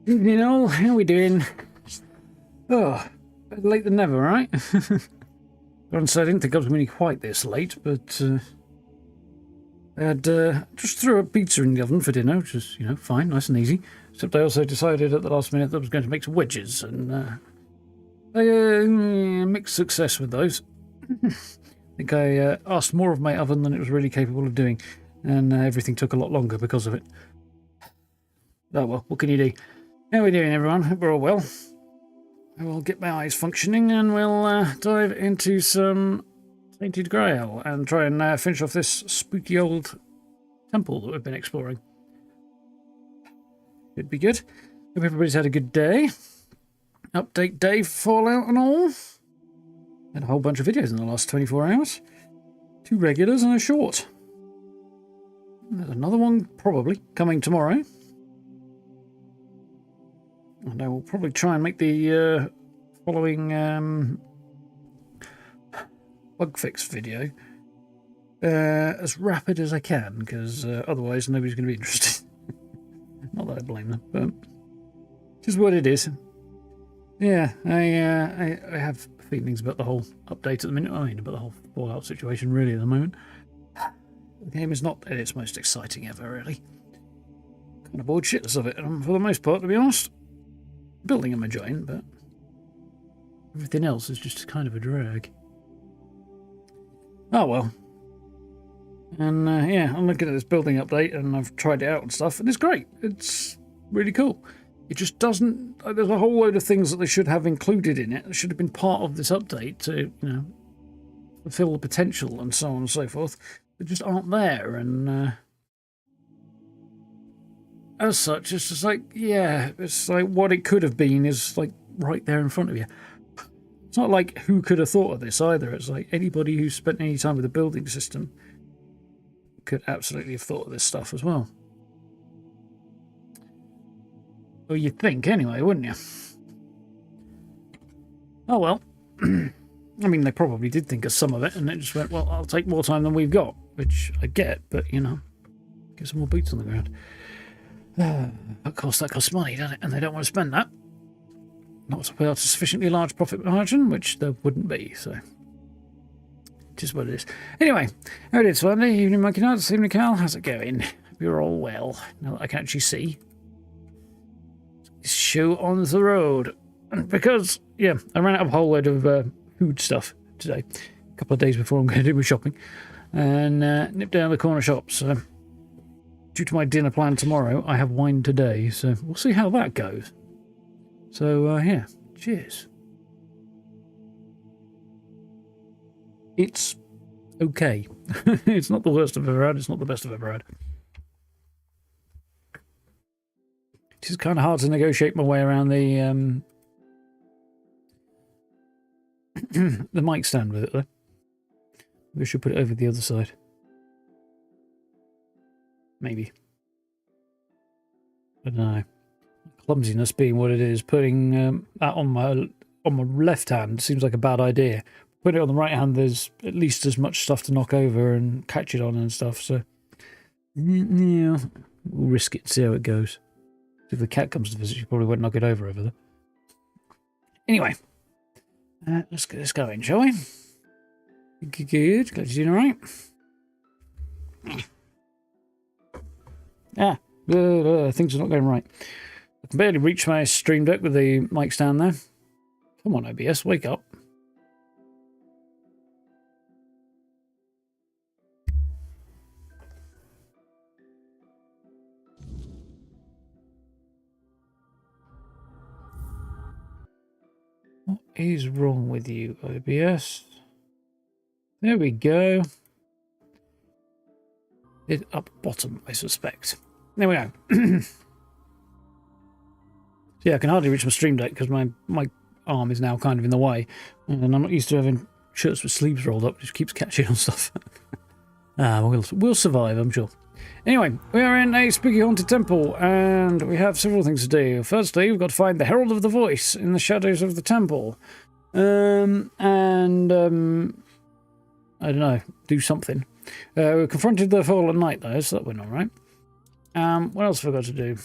Evening all, how are we doing? Oh, better late than never, right? Honestly, I didn't think I was going to be quite this late, but I had just threw a pizza in the oven for dinner, which was, fine, nice and easy. Except I also decided at the last minute that I was going to make some wedges, and mixed success with those. I think I asked more of my oven than it was really capable of doing, and everything took a lot longer because of it. Oh well, what can you do? How are we doing, everyone? Hope we're all well. I will get my eyes functioning and we'll dive into some Tainted Grail and try and finish off this spooky old temple that we've been exploring. Should be good. Hope everybody's had a good day. Update day for Fallout and all. Had a whole bunch of videos in the last 24 hours. 2 regulars and a short. There's another one probably coming tomorrow. And I will probably try and make the following bug fix video as rapid as I can, because otherwise nobody's going to be interested. Not that I blame them, but it's just what it is. Yeah, I have feelings about the whole update at the minute. I mean, about the whole Fallout situation really at the moment. The game is not at its most exciting ever, really. Kind of bored shitless of it, for the most part, to be honest. Building I'm enjoying, but everything else is just kind of a drag. Oh well. And yeah, I'm looking at this building update and I've tried it out and stuff, and it's great. It's really cool. It just doesn't... There's a whole load of things that they should have included in it that should have been part of this update to, fulfill the potential and so on and so forth. That just aren't there, and as such, it's just like, yeah, it's like what it could have been is like right there in front of you. It's not like who could have thought of this either. It's like anybody who spent any time with the building system could absolutely have thought of this stuff as well. Well, you'd think anyway, wouldn't you? Oh well. I mean, they probably did think of some of it, and it just went, well, I'll take more time than we've got, which I get, but, get some more boots on the ground. Of course, that costs money, doesn't it? And they don't want to spend that. Not without a sufficiently large profit margin, which there wouldn't be, so. Just what it is. Anyway, how it is, Sunday. Evening, Monkey Nuts. Evening, Cal. How's it going? You're all well, now that I can actually see. Show on the road. Because, yeah, I ran out of a whole load of food stuff today. A couple of days before I'm going to do my shopping. And nipped down the corner shop, so... Due to my dinner plan tomorrow, I have wine today, so we'll see how that goes. So, yeah, cheers. It's okay. It's not the worst I've ever had, it's not the best I've ever had. It is kind of hard to negotiate my way around the the mic stand with it, though. We should put it over the other side. Maybe. I don't know. Clumsiness being what it is, putting that on my left hand seems like a bad idea. Put it on the right hand, there's at least as much stuff to knock over and catch it on and stuff, so... Yeah, we'll risk it, see how it goes. If the cat comes to visit, she probably won't knock it over there. Anyway, let's get this going, shall we? Good, glad you're doing alright. Things are not going right. I can barely reach my stream deck with the mic stand there. Come on, OBS, wake up. What is wrong with you, OBS? There we go. It up bottom, I suspect. There we go. Yeah, I can hardly reach my stream deck because my arm is now kind of in the way, and I'm not used to having shirts with sleeves rolled up. It just keeps catching on stuff. We'll survive, I'm sure. Anyway, we are in a spooky haunted temple, and we have several things to do. Firstly, we've got to find the Herald of the Voice in the shadows of the temple, I don't know, do something. We confronted the fallen knight though, so that went alright. What else have I got to do?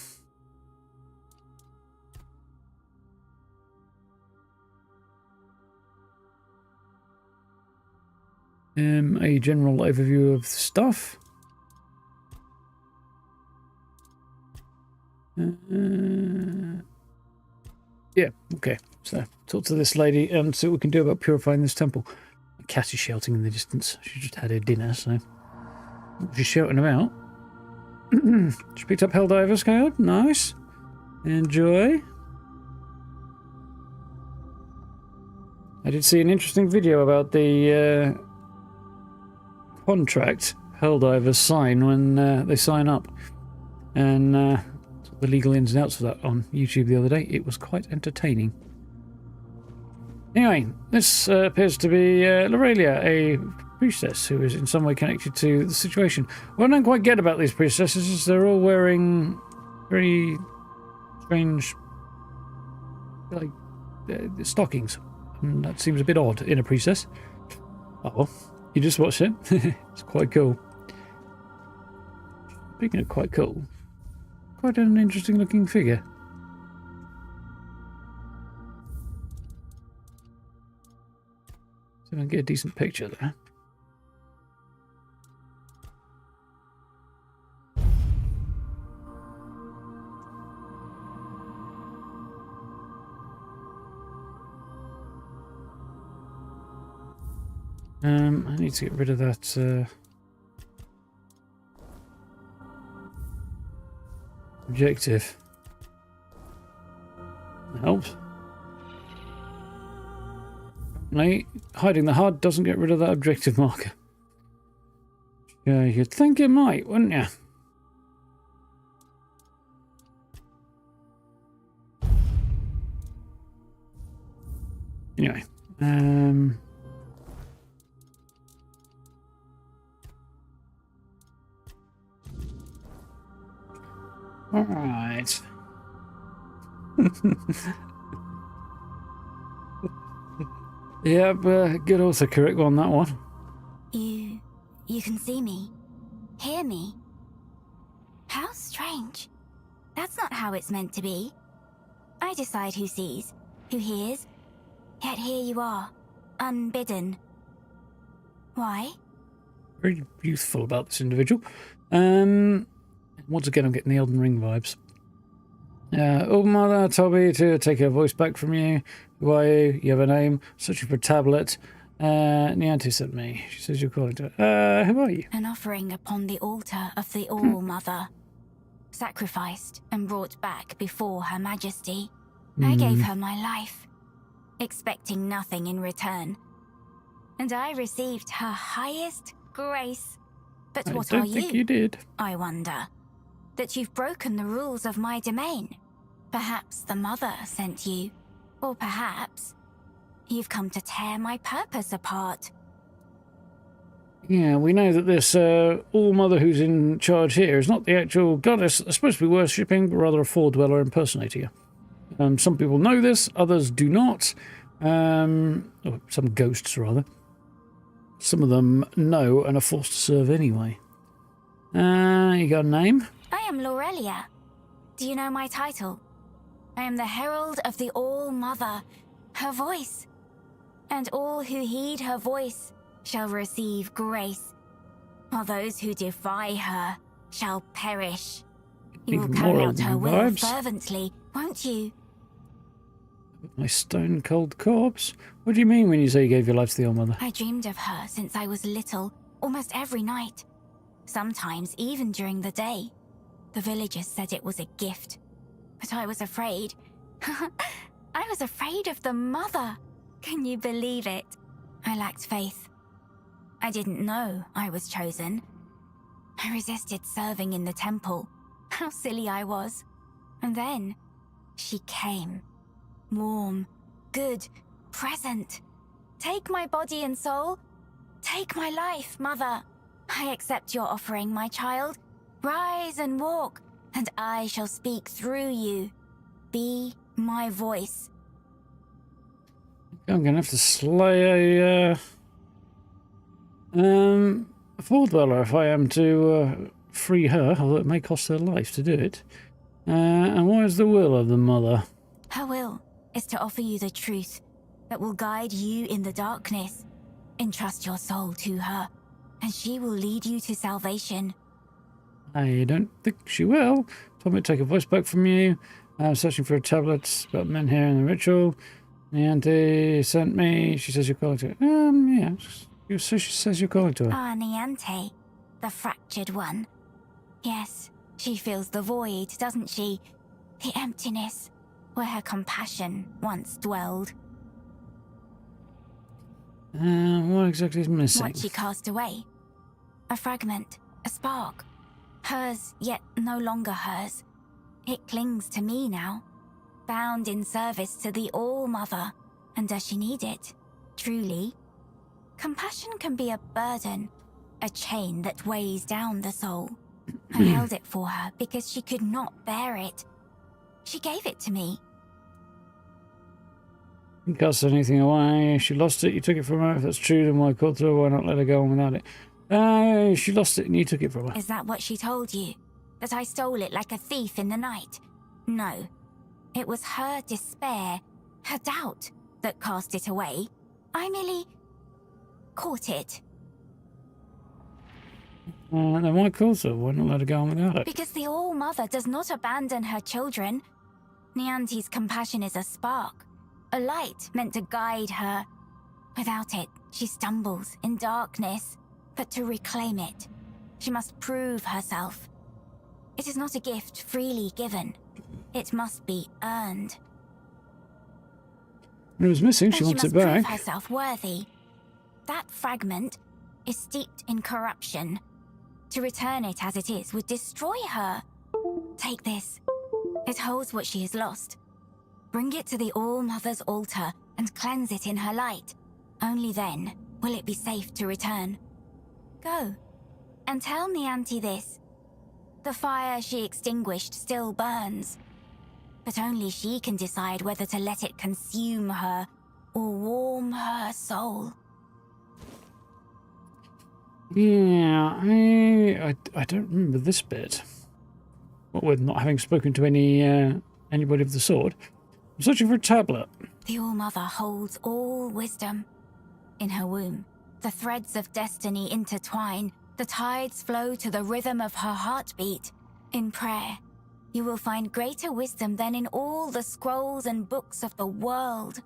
A general overview of stuff. Yeah, okay. So, talk to this lady and see what we can do about purifying this temple. The cat is shouting in the distance. She just had her dinner, so... What's she shouting about? She picked up Helldiver's card. Nice. Enjoy. I did see an interesting video about the contract Helldivers sign when they sign up. And the legal ins and outs of that on YouTube the other day. It was quite entertaining. Anyway, this appears to be Lorelia, a priestess who is in some way connected to the situation. What I don't quite get about these priestesses is they're all wearing very strange, like, stockings. And that seems a bit odd in a priestess. Oh, well, you just watched it. It's quite cool. Speaking of quite cool, quite an interesting looking figure. See if I can get a decent picture there. I need to get rid of that objective. That helps. Hiding the HUD doesn't get rid of that objective marker. Yeah, you'd think it might, wouldn't you? Anyway, all right. Yep, good autocorrect on that one. You can see me, hear me. How strange. That's not how it's meant to be. I decide who sees, who hears. Yet here you are, unbidden. Why? Very youthful about this individual. Once again, I'm getting the Elden Ring vibes. Oh, Mother told me to take her voice back from you. Who are you? You have a name. Searching for a tablet. Niantic sent me. She says you're calling to her. Who are you? An offering upon the altar of the All-Mother. Sacrificed and brought back before Her Majesty. I gave her my life, expecting nothing in return. And I received her highest grace. But what are you? I don't think you did. I wonder. That you've broken the rules of my domain. Perhaps the Mother sent you. Or perhaps you've come to tear my purpose apart. Yeah, we know that this All-Mother who's in charge here is not the actual goddess they're supposed to be worshipping, but rather a Fore-Dweller impersonating her. Some people know this, others do not. Or some ghosts, rather. Some of them know and are forced to serve anyway. You got a name? I am Lorelia. Do you know my title? I am the herald of the All-Mother, her voice. And all who heed her voice shall receive grace, while those who defy her shall perish. You will carry out her will fervently, won't you? My stone-cold corpse? What do you mean when you say you gave your life to the All-Mother? I dreamed of her since I was little, almost every night. Sometimes even during the day. The villagers said it was a gift. But I was afraid. I was afraid of the Mother. Can you believe it? I lacked faith. I didn't know I was chosen. I resisted serving in the temple. How silly I was. And then she came. Warm, good, present. Take my body and soul. Take my life, Mother. I accept your offering, my child. Rise and walk, and I shall speak through you. Be my voice. I'm gonna have to slay a Fore-Dweller if I am to free her, although it may cost her life to do it. And what is the will of the Mother? Her will is to offer you the truth that will guide you in the darkness. Entrust your soul to her, and she will lead you to salvation. I don't think she will. Told me to take a voice back from you. I'm searching for a tablet about men here in the ritual. The auntie sent me. She says you're calling to her. Yeah. So she says you're calling to her. Ah, Niante, the fractured one. Yes, she feels the void, doesn't she? The emptiness, where her compassion once dwelled. What exactly is missing? What she cast away. A fragment, a spark. Hers, yet no longer hers. It clings to me now, bound in service to the All-Mother. And does she need it? Truly? Compassion can be a burden, a chain that weighs down the soul. I held it for her because she could not bear it. She gave it to me. You can't say anything away. She lost it, you took it from her. If that's true, then why call to her? Why not let her go on without it? She lost it and you took it from her. Is that what she told you? That I stole it like a thief in the night? No. It was her despair, her doubt, that cast it away. I merely caught it. Then why call to her? Why not let her go on without it? Because the All-Mother does not abandon her children. Niante's compassion is a spark, a light meant to guide her. Without it, she stumbles in darkness. But to reclaim it, she must prove herself. It is not a gift freely given. It must be earned. When it was missing, she wants it back. She must prove herself worthy. That fragment is steeped in corruption. To return it as it is would destroy her. Take this. It holds what she has lost. Bring it to the All-Mother's altar and cleanse it in her light. Only then will it be safe to return. Go, and tell Niante this. The fire she extinguished still burns, but only she can decide whether to let it consume her or warm her soul. Yeah, I don't remember this bit. What with not having spoken to anybody of the sword. I'm searching for a tablet. The All-Mother holds all wisdom. In her womb, the threads of destiny intertwine. The tides flow to the rhythm of her heartbeat. In prayer, you will find greater wisdom than in all the scrolls and books of the world.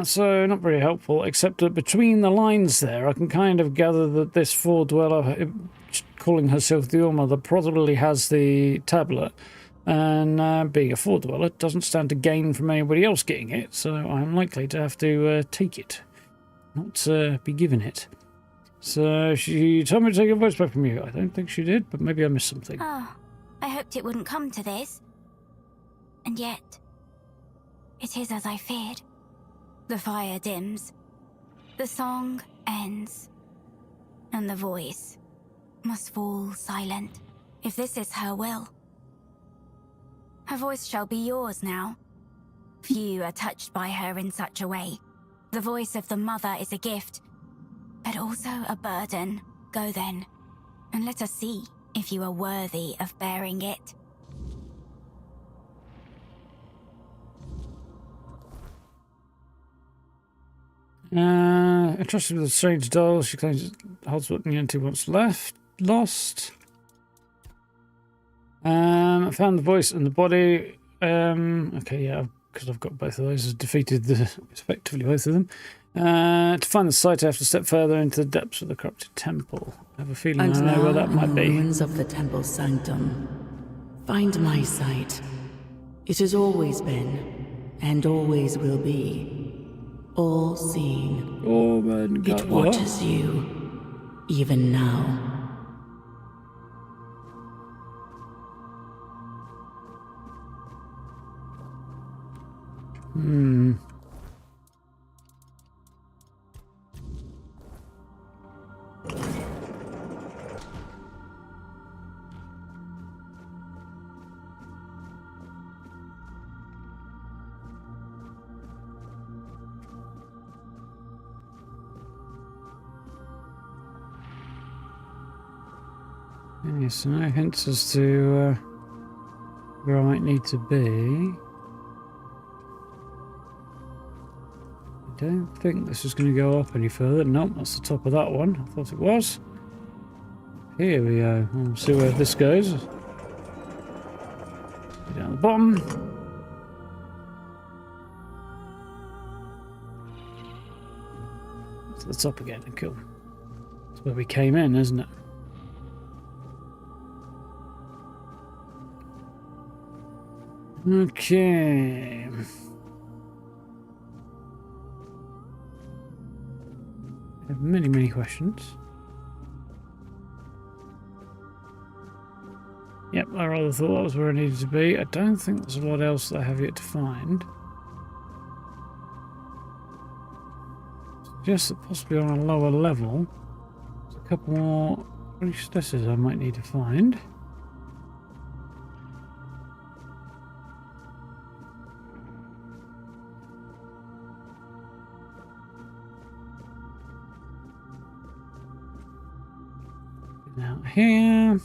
So not very helpful, except that between the lines there, I can kind of gather that this Fore-Dweller, calling herself the All-Mother, probably has the tablet. And being a Fore-Dweller doesn't stand to gain from anybody else getting it, so I'm likely to have to take it, not be given it. So she told me to take a voice back from you. I don't think she did, but maybe I missed something. Oh, I hoped it wouldn't come to this. And yet, it is as I feared. The fire dims, the song ends, and the voice must fall silent, if this is her will. Her voice shall be yours now. Few are touched by her in such a way. The voice of the mother is a gift, but also a burden. Go then, and let us see if you are worthy of bearing it. Entrusted with a strange doll, she claims it holds what Niante once lost. I found the voice and the body. Okay, yeah, because I've got both of those. I've defeated effectively both of them. To find the site, I have to step further into the depths of the corrupted temple. I have a feeling I know where that might be. Ruins of the temple sanctum. Find my sight. It has always been, and always will be, all-seeing. Oh man, it watches you, even now. So no hints as to where I might need to be. don't think this is going to go up any further. Nope, that's the top of that one. I thought it was. Here we go. We'll see where this goes. Down the bottom. To the top again. Cool. That's where we came in, isn't it? Okay. I have many questions. Yep, I rather thought that was where I needed to be. I don't think there's a lot else that I have yet to find. Just that possibly on a lower level, there's a couple more priestesses I might need to find. Out here.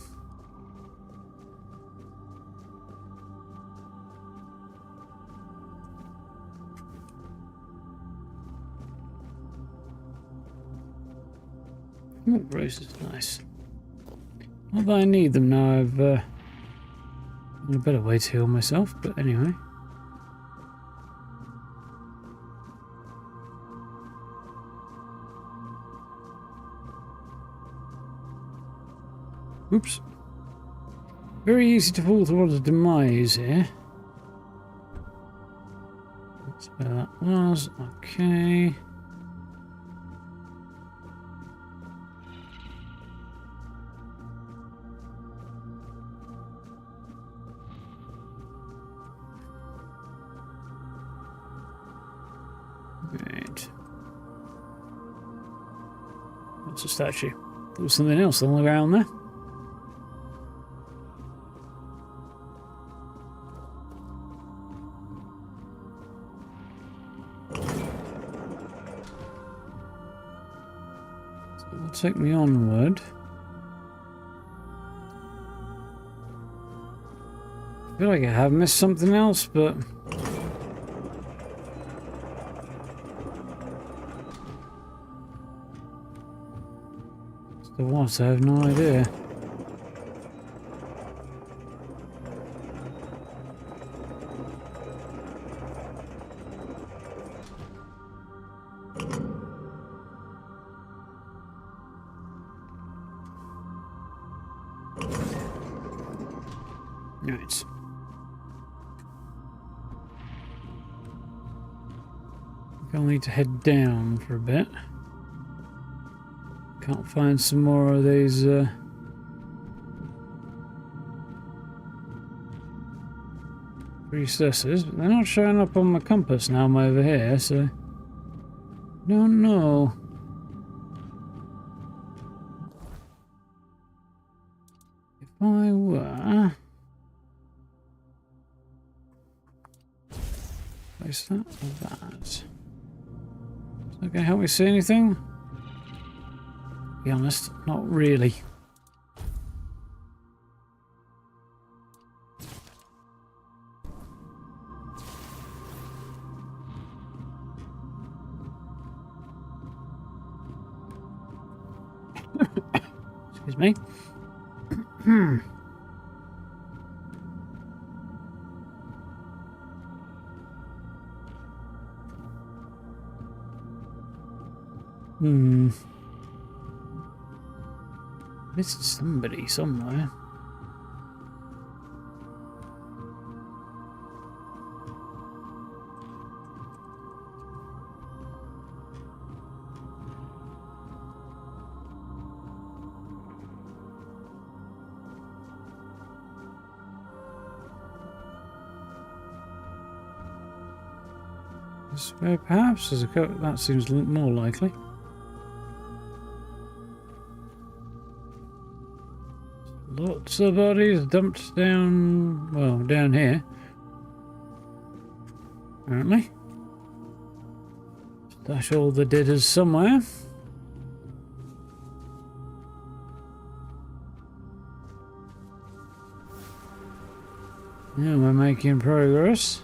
Oh, roses, nice. Not that I need them now. I've a better way to heal myself, but anyway. Oops. Very easy to fall towards a demise here. That's where that was. Okay. Right. That's a statue. There was something else all around there. Take me onward. I feel like I have missed something else, but the what? I have no idea. Right. I'll need to head down for a bit. Can't find some more of these priestesses, but they're not showing up on my compass now I'm over here, so don't know. If I were place that or that. Is that gonna help me see anything? To be honest, not really. Excuse me. Missed somebody somewhere. This way, perhaps there's a couple. That seems more likely. Lots of bodies dumped down, well, down here. Apparently. Stash all the didders somewhere. Yeah, we're making progress.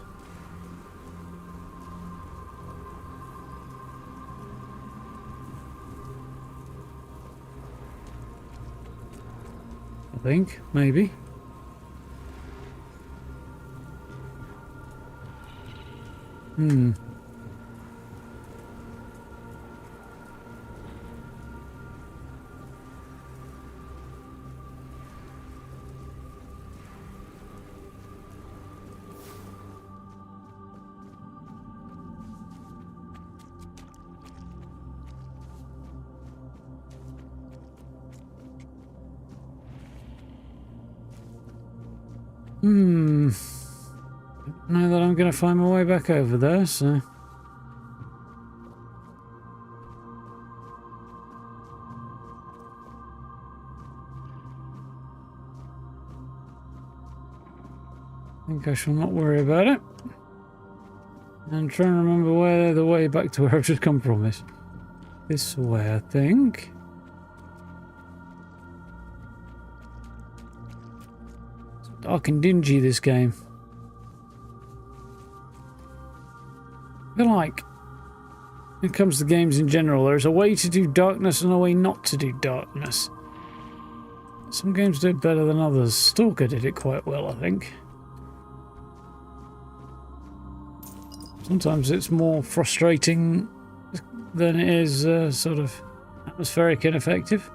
I think, maybe. Know that I'm going to find my way back over there, so... I think I shall not worry about it. I'm trying to remember where the way back to where I've just come from is. This way, I think. It's dark and dingy, this game. I feel like, when it comes to games in general, there's a way to do darkness and a way not to do darkness. Some games do it better than others. Stalker did it quite well, I think. Sometimes it's more frustrating than it is sort of atmospheric and effective.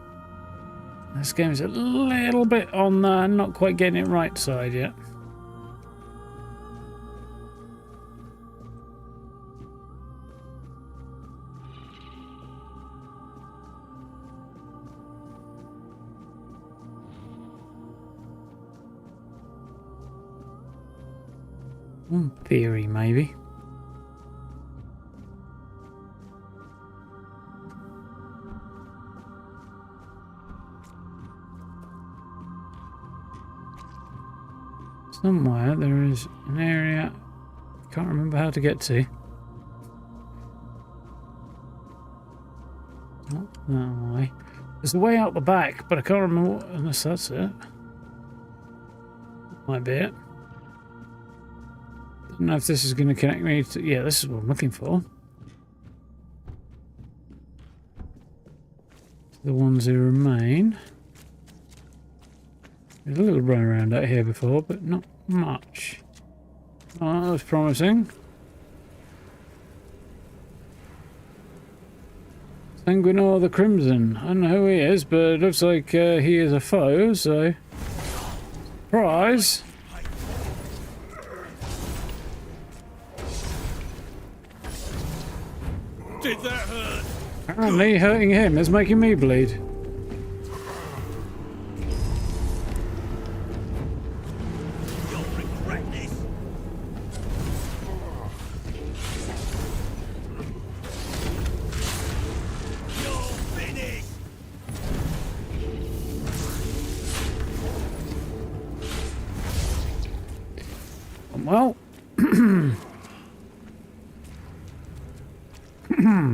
This game is a little bit on the not quite getting it right side yet. One theory, maybe. Somewhere there is an area I can't remember how to get to. Not that way. There's a way out the back, but I can't remember what, unless that's it. Might be it. Don't know if this is going to connect me to... Yeah, this is what I'm looking for. The ones who remain. There's a little run around out here before, but not much. Oh, that was promising. Sanguinor the Crimson. I don't know who he is, but it looks like he is a foe, so... Surprise! Did that hurt? Apparently hurting him is making me bleed. You'll regret this. You're finished. Well...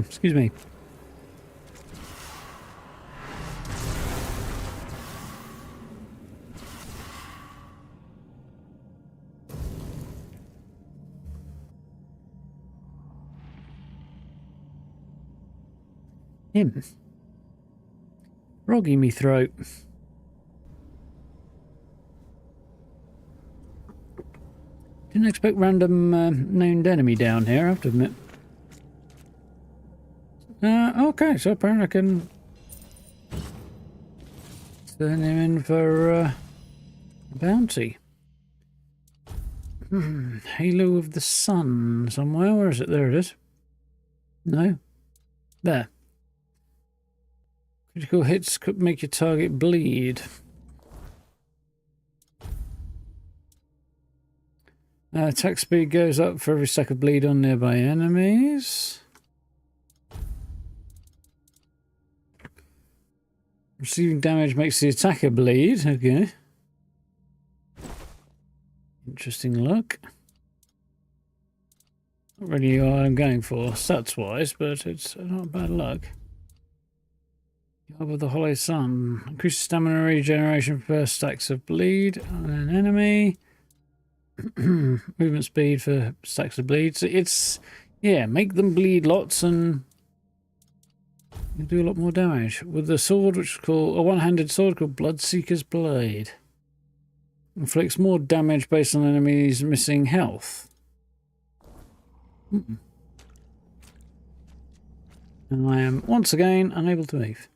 Excuse me. Him. Froggy me throat. Didn't expect random named enemy down here, I have to admit. Okay, so apparently I can turn him in for a bounty. Halo of the Sun somewhere. Where is it? There it is. No. There. Critical hits could make your target bleed. Attack speed goes up for every stack of bleed on nearby enemies. Receiving damage makes the attacker bleed. Okay. Interesting look. Not really what I'm going for stats-wise, but it's not bad luck. Job of the Hollow Sun. Increases stamina regeneration per stacks of bleed on an enemy. Movement speed for stacks of bleed. So it's, yeah, make them bleed lots and You do a lot more damage with the sword, which is called a one-handed sword called Bloodseeker's Blade. Inflicts more damage based on enemies missing health. And I am once again unable to move.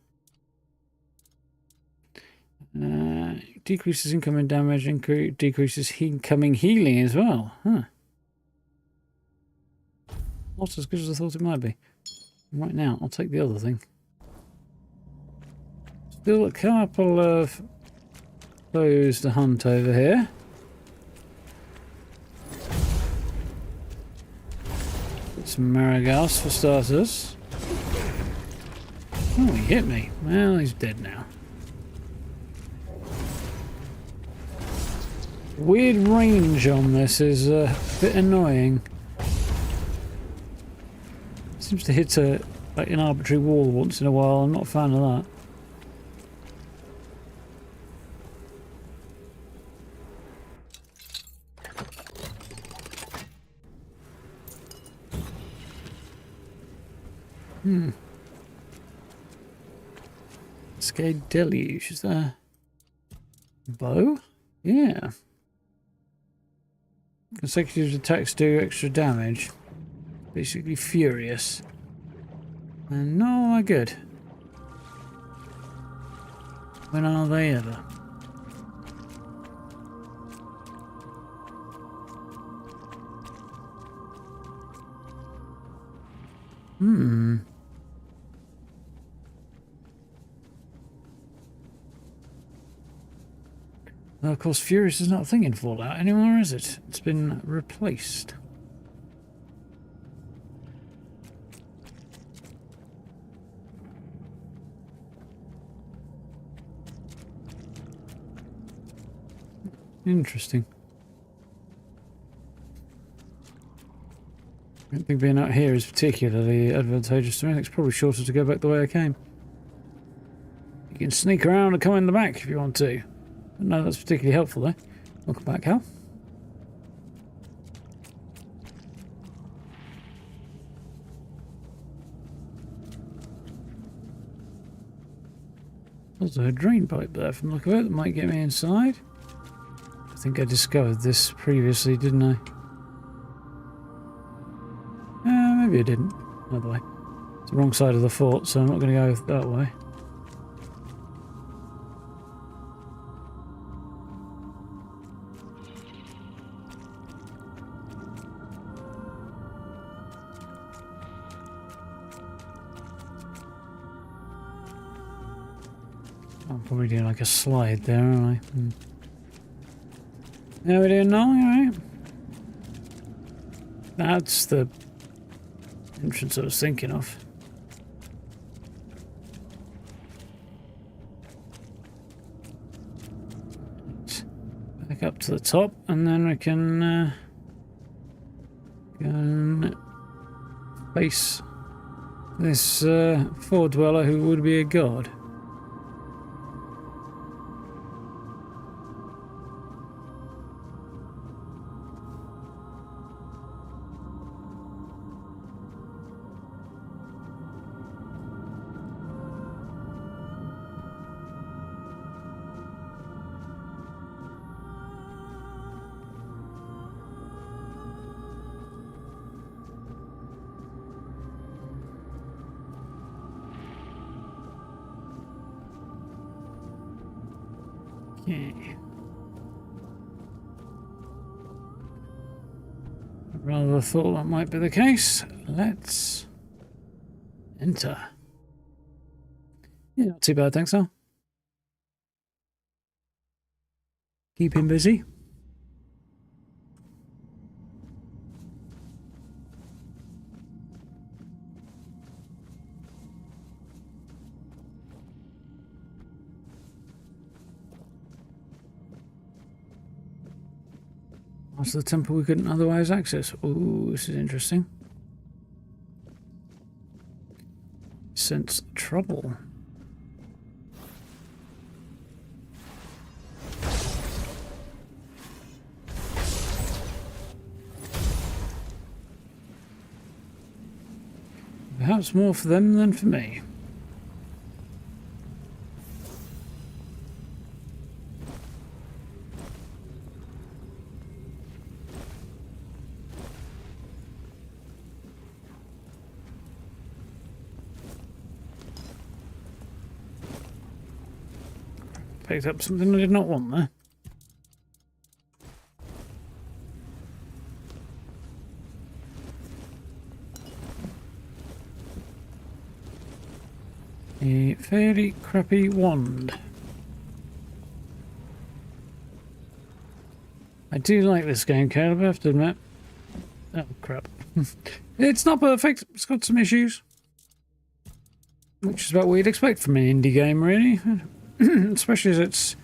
Decreases incoming damage, decreases incoming healing as well. Huh. Not as good as I thought it might be. Right now, I'll take the other thing. Still a couple of foes to hunt over here. Get some Marigas for starters. Oh, he hit me. Well, he's dead now. Weird range on this is a bit annoying. Seems to hit like an arbitrary wall once in a while. I'm not a fan of that. Cascade Deluge, is there? Bow? Yeah. Consecutive attacks do extra damage. Basically furious. And no, are good. When are they ever? Well, of course, Furious is not a thing in Fallout anymore, is it? It's been replaced. Interesting. I don't think being out here is particularly advantageous to me. I think it's probably shorter to go back the way I came. You can sneak around and come in the back if you want to. No, that's particularly helpful though. Welcome back, Hal. There's a drain pipe there from the look of it that might get me inside. I think I discovered this previously, didn't I? Maybe I didn't. Either way. It's the wrong side of the fort, so I'm not going to go that way. I'm probably doing like a slide there, aren't I? How are we doing now? Alright. That's the entrance I was thinking of. Back up to the top, and then we can face this Fore-Dweller who would be a god. Okay. Rather thought that might be the case. Let's enter. Yeah, not too bad, thanks, Al. Keep him busy. That's the temple we couldn't otherwise access. Ooh, this is interesting. Sense trouble. Perhaps more for them than for me. picked up something I did not want there. A fairly crappy wand. I do like this game, Caleb, I have to admit. Oh, crap. It's not perfect. It's got some issues. Which is about what you'd expect from an indie game, really. Especially as it's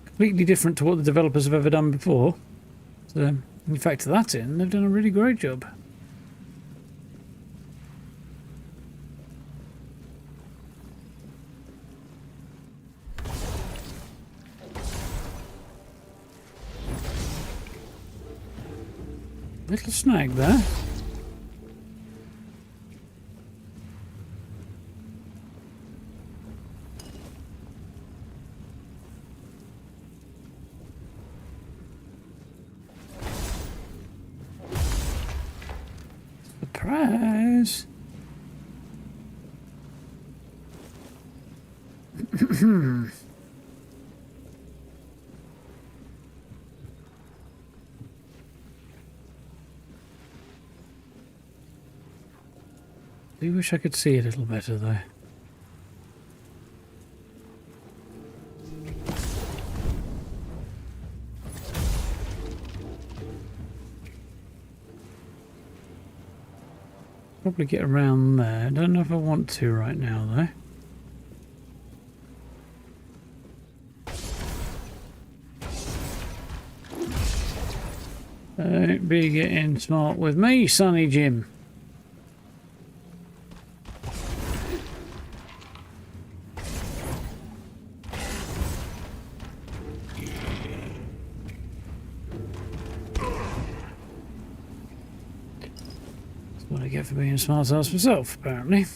completely different to what the developers have ever done before. So, in fact, to that end, they've done a really great job. Little snag there. Surprise! I do wish I could see a little better though. Probably get around there. Don't know if I want to right now though. Don't be getting smart with me, Sonny Jim. That's what I get for being a smart ass myself, apparently.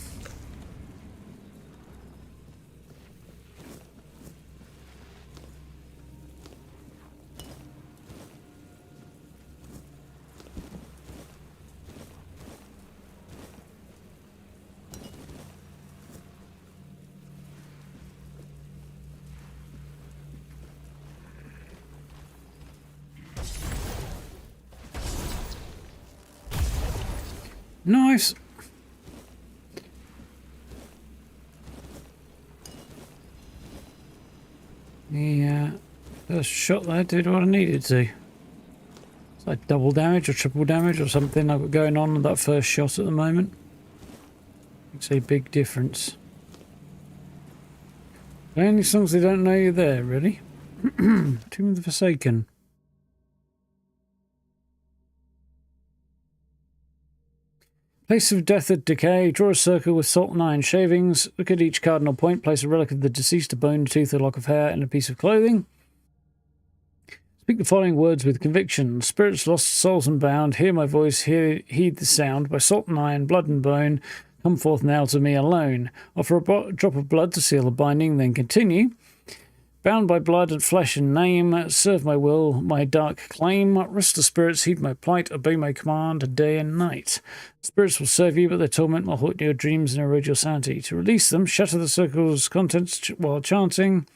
Nice. The first shot there did what I needed to. It's like double damage or triple damage or something I've got going on with that first shot at the moment. Makes a big difference. Only as long as they don't know you're there, really. Tomb of the Forsaken. Place of death and decay. Draw a circle with salt and iron shavings. Look at each cardinal point. Place a relic of the deceased, a bone, a tooth, a lock of hair, and a piece of clothing. Speak the following words with conviction. Spirits lost, souls unbound. Hear my voice, heed the sound. By salt and iron, blood and bone. Come forth now to me alone. Offer a drop of blood to seal the binding, then continue. Bound by blood and flesh and name, serve my will, my dark claim. Rest the spirits, heed my plight, obey my command, day and night. Spirits will serve you, but their torment will haunt your dreams and erode your sanity. To release them, shatter the circle's contents while chanting.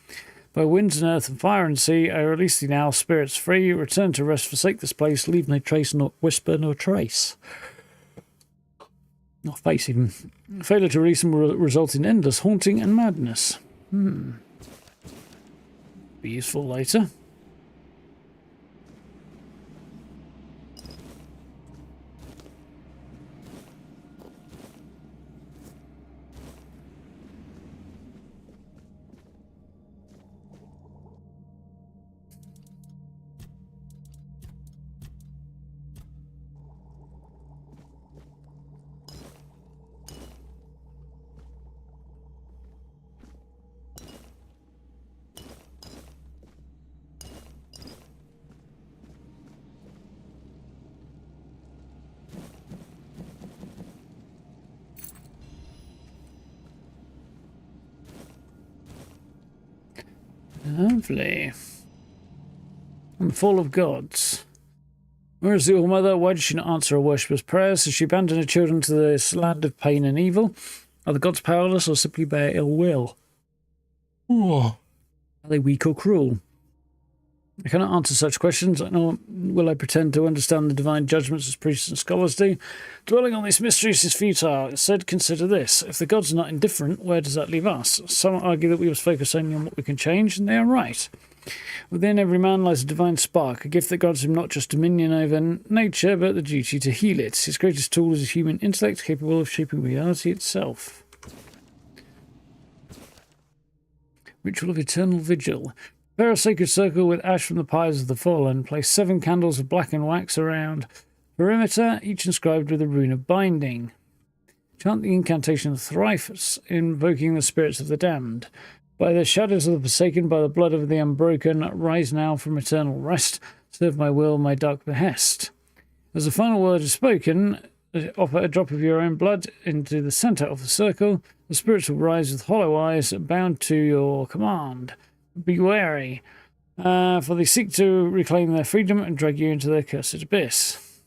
By winds and earth and fire and sea, I release thee now, spirits free. Return to rest, forsake this place, leave no trace, nor whisper, nor trace. Not face even. Failure to release them will result in endless haunting and madness. Be useful later. Lovely. And the fall of gods. Where is the All-Mother? Why did she not answer her worshipper's prayers? Has she abandoned her children to this land of pain and evil? Are the gods powerless or simply bear ill will? Oh. they weak or cruel? I cannot answer such questions, nor will I pretend to understand the divine judgments as priests and scholars do. Dwelling on these mysteries is futile. Instead, consider this. If the gods are not indifferent, where does that leave us? Some argue that we must focus only on what we can change, and they are right. Within every man lies a divine spark, a gift that grants him not just dominion over nature, but the duty to heal it. His greatest tool is a human intellect capable of shaping reality itself. Ritual of Eternal Vigil. Prepare a sacred circle with ash from the pyres of the fallen. Place 7 candles of blackened wax around perimeter, each inscribed with a rune of binding. Chant the incantation thrice, invoking the spirits of the damned. By the shadows of the forsaken, by the blood of the unbroken, rise now from eternal rest. Serve my will, my dark behest. As the final word is spoken, offer a drop of your own blood into the centre of the circle. The spirits will rise with hollow eyes, bound to your command. Be wary, for they seek to reclaim their freedom and drag you into their cursed abyss.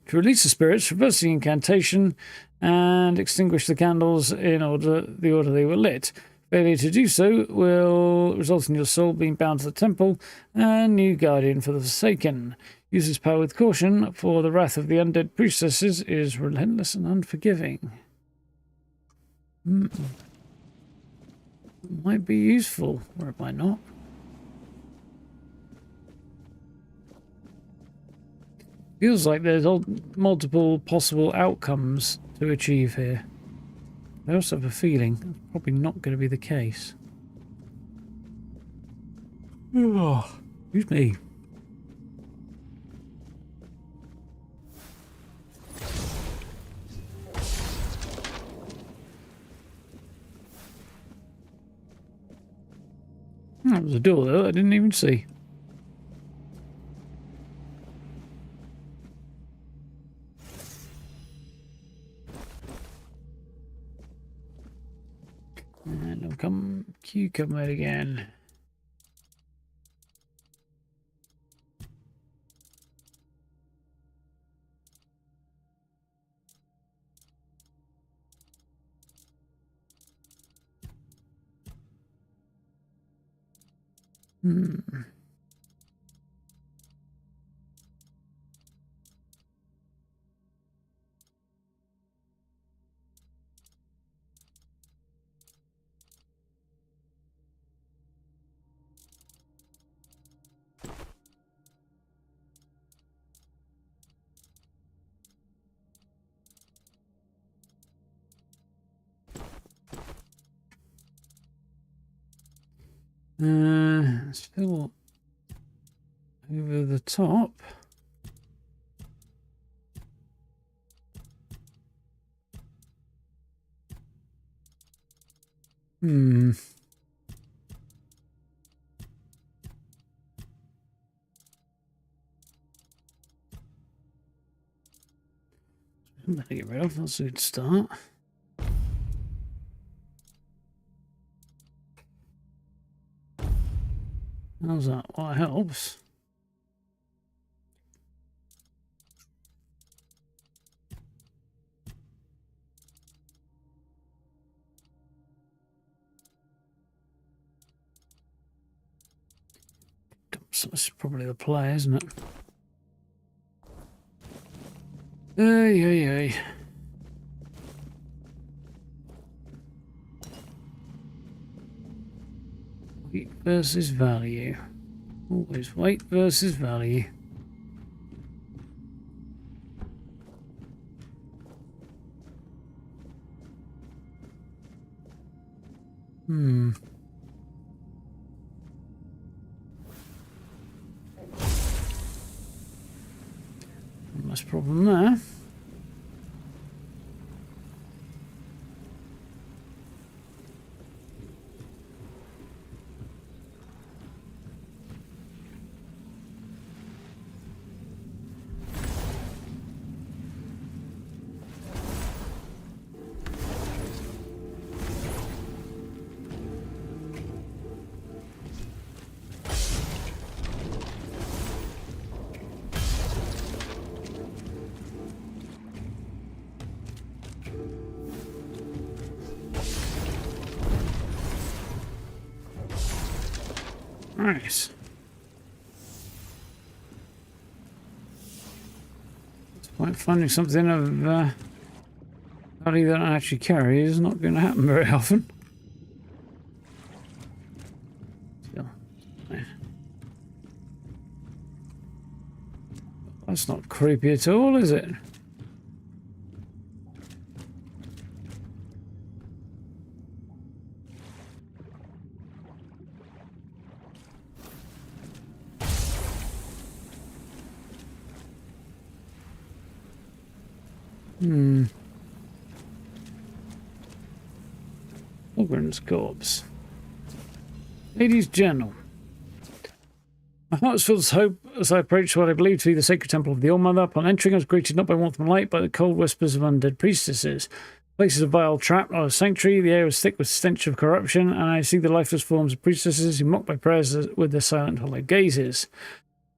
To release the spirits, reverse the incantation and extinguish the candles in the order they were lit. Failure to do so will result in your soul being bound to the temple and new guardian for the Forsaken. Use this power with caution, for the wrath of the undead priestesses is relentless and unforgiving. Might be useful, or it might not. Feels like there's multiple possible outcomes to achieve here. I also have a feeling that's probably not going to be the case. Oh, excuse me. That was a door though, I didn't even see. And I'll come cucumber again. Still over the top. Better get rid of. That's a good start. How's that? Well, it helps. So this is probably the play, isn't it? Hey. Weight versus value. Always weight versus value. Less problem there. Nice. Like finding something of value that I actually carry is not going to happen very often. Still, yeah. That's not creepy at all, is it? Ogren's corpse. Ladies' Journal. My heart was filled with hope as I approached what I believed to be the sacred temple of the All-Mother. Upon entering, I was greeted not by warmth and light, but the cold whispers of undead priestesses. The place is a vile trap, not a sanctuary. The air was thick with stench of corruption, and I see the lifeless forms of priestesses who mock my prayers with their silent, hollow gazes.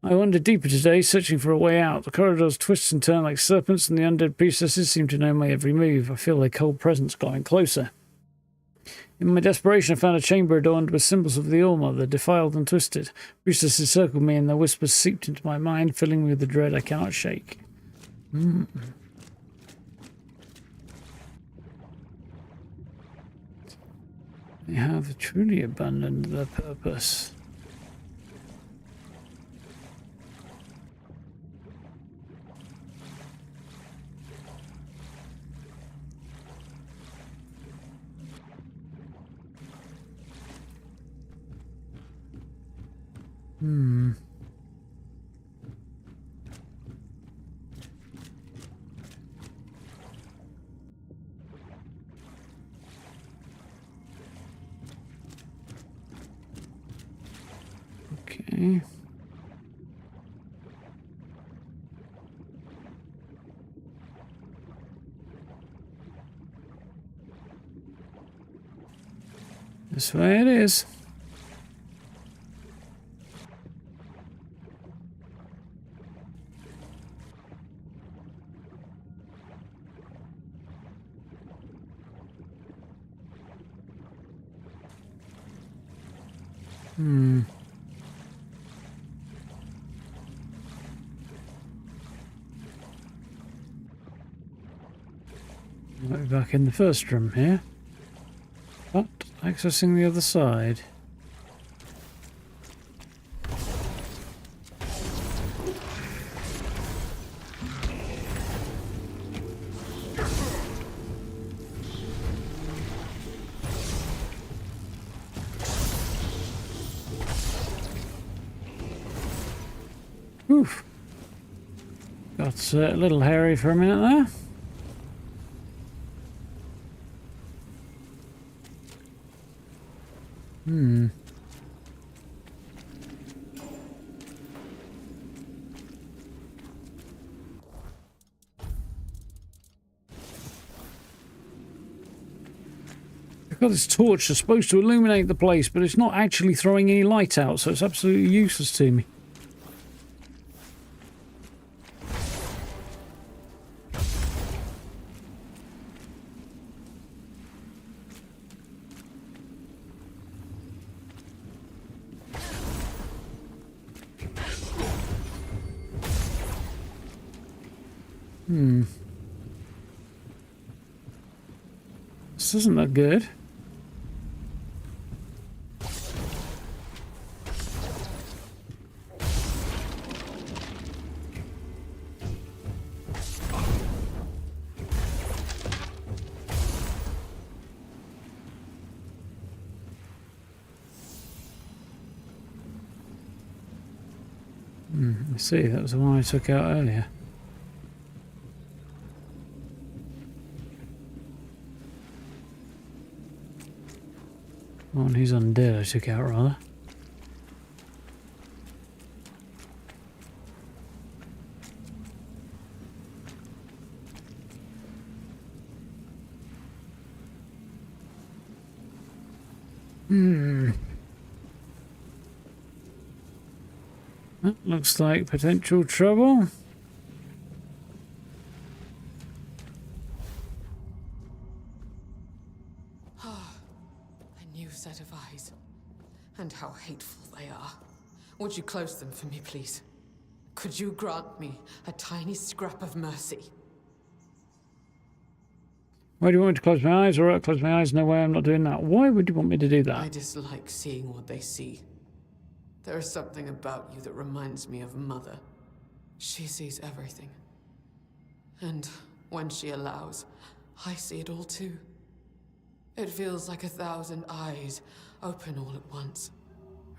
I wandered deeper today, searching for a way out. The corridors twist and turn like serpents, and the undead priestesses seem to know my every move. I feel their cold presence growing closer. In my desperation, I found a chamber adorned with symbols of the All-Mother, defiled and twisted. Priestesses circled me, and their whispers seeped into my mind, filling me with the dread I cannot shake. They have truly abandoned their purpose. Okay. This way it is. Might be back in the first room here, but accessing the other side. Oof. Got a little hairy for a minute there. I've got this torch that's supposed to illuminate the place, but it's not actually throwing any light out, so it's absolutely useless to me. This doesn't look good. I see, that was the one I took out earlier. One who's undead I took out, rather. That looks like potential trouble. A new set of eyes. And and how hateful they are. Would you close them for me, please? Could you grant me a tiny scrap of mercy? Why do you want me to close my eyes? All right, close my eyes. No way, I'm not doing that. Why would you want me to do that? I dislike seeing what they see. There is something about you that reminds me of Mother. She sees everything. And when she allows, I see it all too. It feels like 1,000 eyes open all at once,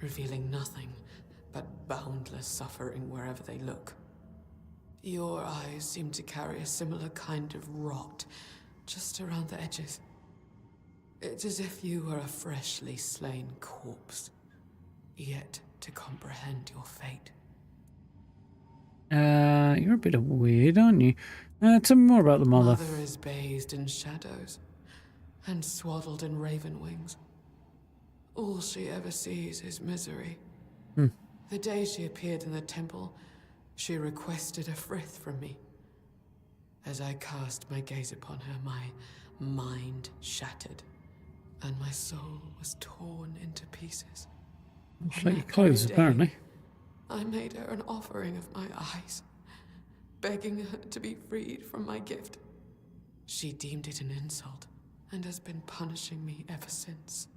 revealing nothing but boundless suffering wherever they look. Your eyes seem to carry a similar kind of rot just around the edges. It's as if you were a freshly slain corpse, yet to comprehend your fate. You're a bit of weird, aren't you? Tell me more about the mother. Mother is bathed in shadows and swaddled in raven wings. All she ever sees is misery. The day she appeared in the temple, she requested a frith from me. As I cast my gaze upon her, my mind shattered, and my soul was torn into pieces. It's like your clothes, apparently. I made her an offering of my eyes, begging her to be freed from my gift. She deemed it an insult, and has been punishing me ever since.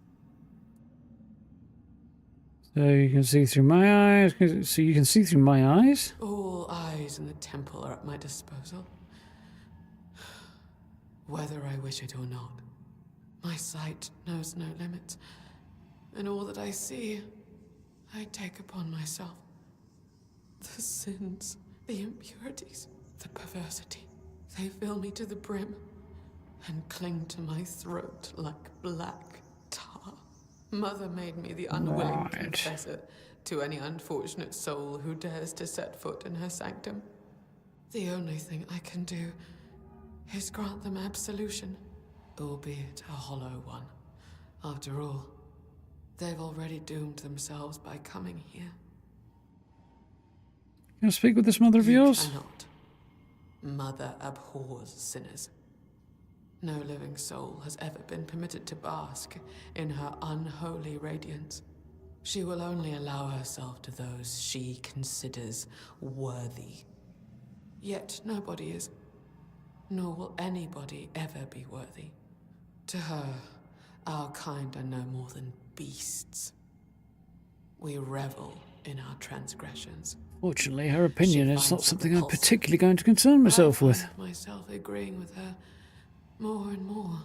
So you can see through my eyes? So you can see through my eyes? All eyes in the temple are at my disposal, whether I wish it or not. My sight knows no limits, and all that I see, I take upon myself. The sins, the impurities, the perversity, they fill me to the brim and cling to my throat like black tar. Mother made me the unwilling confessor to any unfortunate soul who dares to set foot in her sanctum. The only thing I can do is grant them absolution, albeit a hollow one. After all, they've already doomed themselves by coming here. Can I speak with this mother of yours? Cannot. Mother abhors sinners. No living soul has ever been permitted to bask in her unholy radiance. She will only allow herself to those she considers worthy. Yet nobody is, nor will anybody ever be worthy. To her, our kind are no more than beasts. We revel in our transgressions. Fortunately, her opinion is not something I'm particularly going to concern myself with. I find myself agreeing with her more and more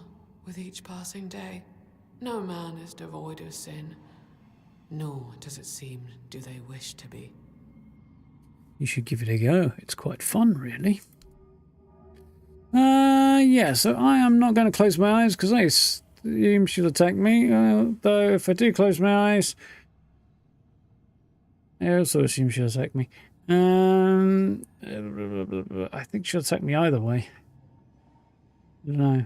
with each passing day. No man is devoid of sin, nor does it seem do they wish to be. You should give it a go. It's quite fun, really. Yeah, so I am not going to close my eyes because I assume she'll attack me. Though if I do close my eyes, I also assume she'll attack me. I think she'll attack me either way. I don't know.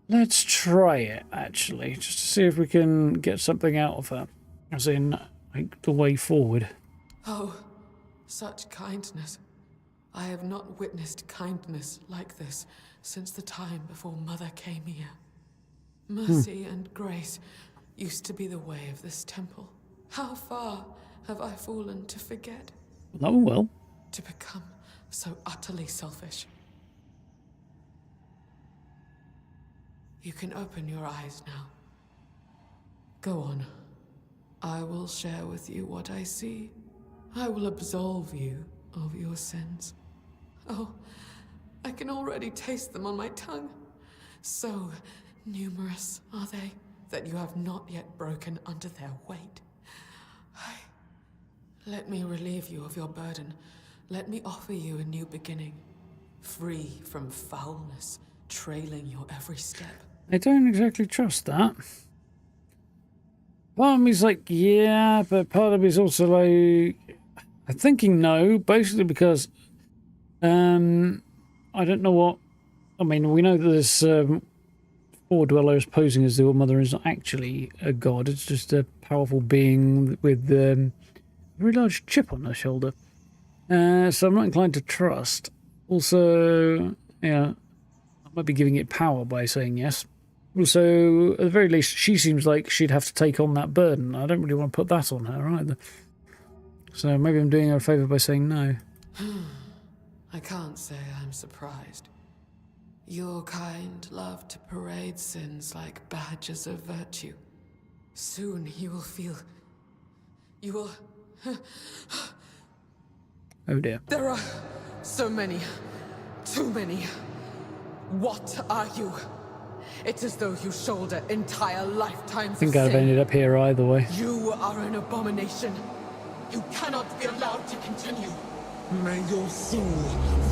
Let's try it, actually, just to see if we can get something out of her. As in, like, the way forward. Oh, such kindness. I have not witnessed kindness like this since the time before Mother came here. Mercy and grace used to be the way of this temple. How far have I fallen to forget? Oh, well. To become so utterly selfish. You can open your eyes now. Go on. I will share with you what I see. I will absolve you of your sins. Oh, I can already taste them on my tongue. So numerous are they that you have not yet broken under their weight. Let me relieve you of your burden. Let me offer you a new beginning, free from foulness, trailing your every step. I don't exactly trust that. Part of me's like, yeah, but part of me's also like, I'm thinking no, basically because I don't know what. I mean, we know that this Fore-Dwellers posing as the All-Mother is not actually a god. It's just a powerful being with a very large chip on her shoulder. So I'm not inclined to trust. Also, yeah, I might be giving it power by saying yes. Also, at the very least, she seems like she'd have to take on that burden. I don't really want to put that on her either. So maybe I'm doing her a favour by saying no. I can't say I'm surprised. Your kind love to parade sins like badges of virtue. Soon you will feel... You will... Oh dear. There are so many. Too many. What are you? It's as though you shoulder entire lifetimes I think of I'd have sin. ended up here either way. You are an abomination. You cannot be allowed to continue. May your soul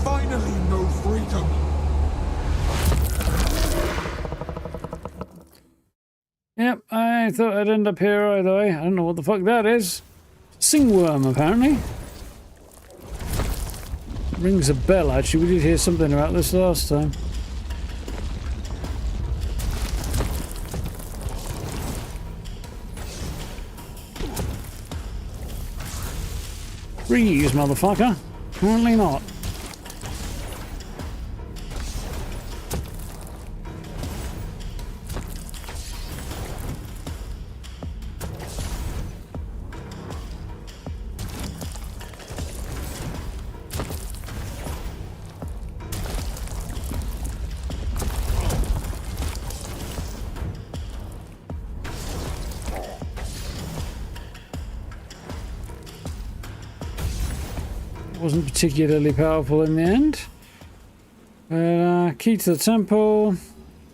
finally know freedom. Yep, I thought I'd end up here either way. I don't know what the fuck that is. Singworm, apparently. Rings a bell, actually. We did hear something about this last time. Freeze, motherfucker. Apparently not. Wasn't particularly powerful in the end. Key to the temple.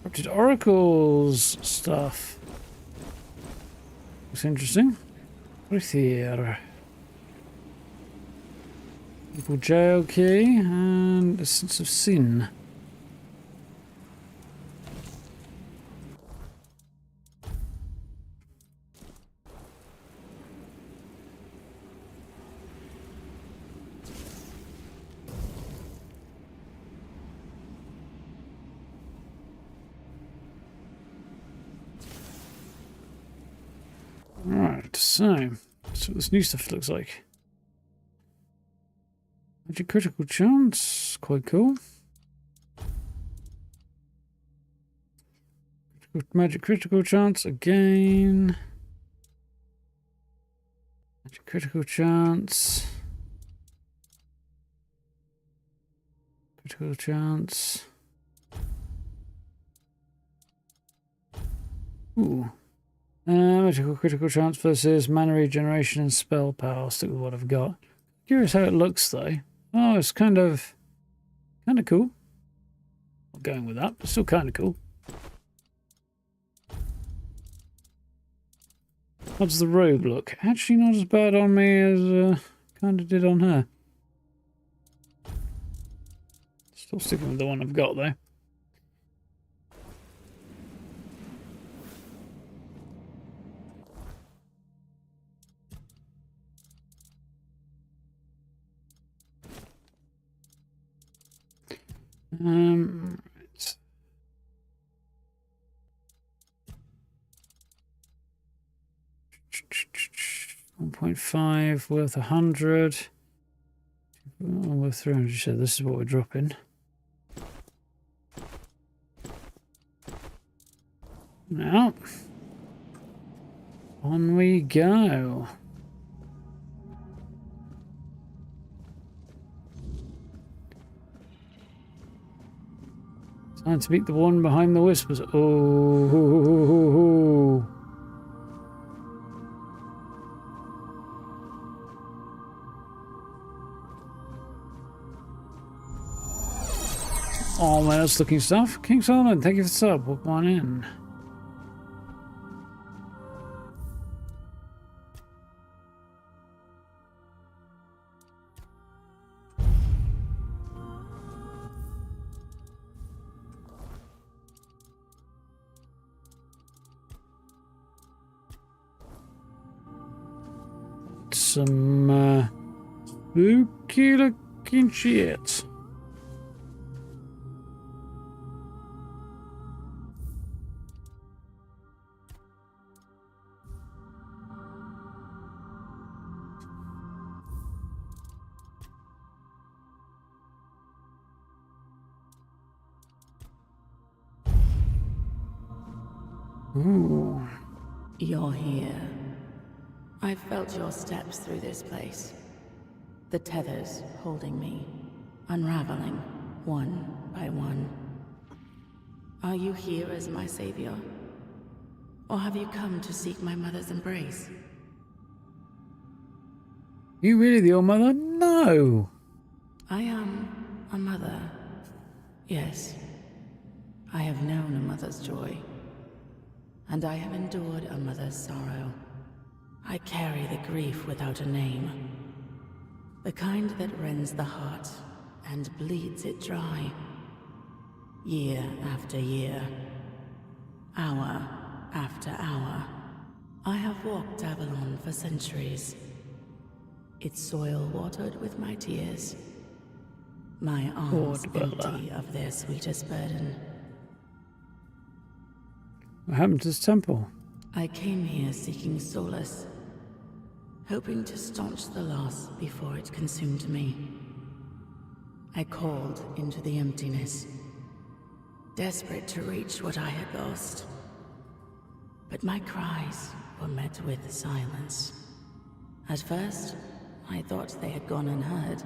Corrupted oracles stuff. Looks interesting. What's here? Evil jail key and a sense of sin. Alright, so that's what this new stuff looks like. Magic critical chance, quite cool. Magic critical chance again. Magic critical chance. Critical chance. Ooh. Magical critical chance versus mana regeneration and spell power. I'll stick with what I've got. Curious how it looks though. Oh, it's kind of cool. Not going with that, but still kind of cool. How does the robe look? Actually not as bad on me as kind of did on her. Still sticking with the one I've got though. Right. 1.5 worth 100. Worth 300. So this is what we're dropping. Now, on we go. Time to beat the one behind the whispers. Oh. Oh, man, that's looking stuff. King Solomon, thank you for the sub. Welcome on in. Some spooky looking shit. Ooh. You're here. I've felt your steps through this place. The tethers holding me, unraveling one by one. Are you here as my savior? Or have you come to seek my mother's embrace? You really the old mother? No! I am a mother. Yes. I have known a mother's joy. And I have endured a mother's sorrow. I carry the grief without a name. The kind that rends the heart and bleeds it dry. Year after year. Hour after hour. I have walked Avalon for centuries. Its soil watered with my tears. My arms empty of their sweetest burden. What happened to this temple? I came here seeking solace, hoping to staunch the loss before it consumed me. I called into the emptiness, desperate to reach what I had lost. But my cries were met with silence. At first, I thought they had gone unheard.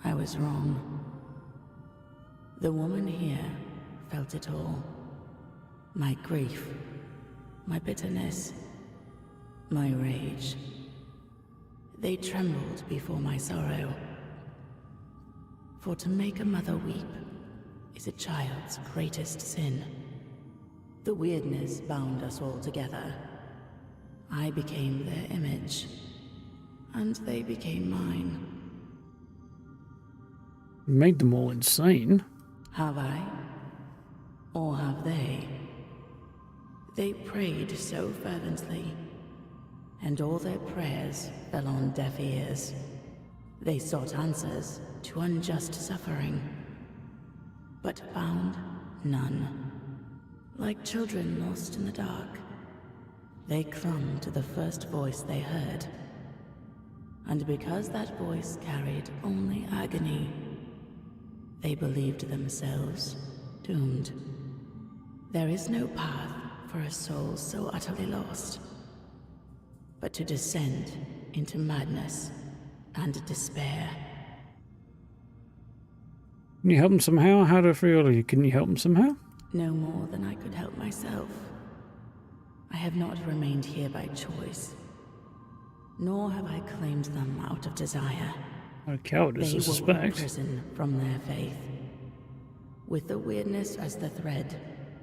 I was wrong. The woman here felt it all. My grief, my bitterness, my rage. They trembled before my sorrow. For to make a mother weep is a child's greatest sin. The Wyrdness bound us all together. I became their image, and they became mine. You made them all insane. Have I? Or have they? They prayed so fervently, and all their prayers fell on deaf ears. They sought answers to unjust suffering, but found none. Like children lost in the dark, they clung to the first voice they heard. And because that voice carried only agony, they believed themselves doomed. There is no path for a soul so utterly lost, but to descend into madness and despair. Can you help them somehow? How do I feel? Can you help them somehow? No more than I could help myself. I have not remained here by choice, nor have I claimed them out of desire. What a cowardice, I They were suspect. imprisoned from their faith, with the Wyrdness as the thread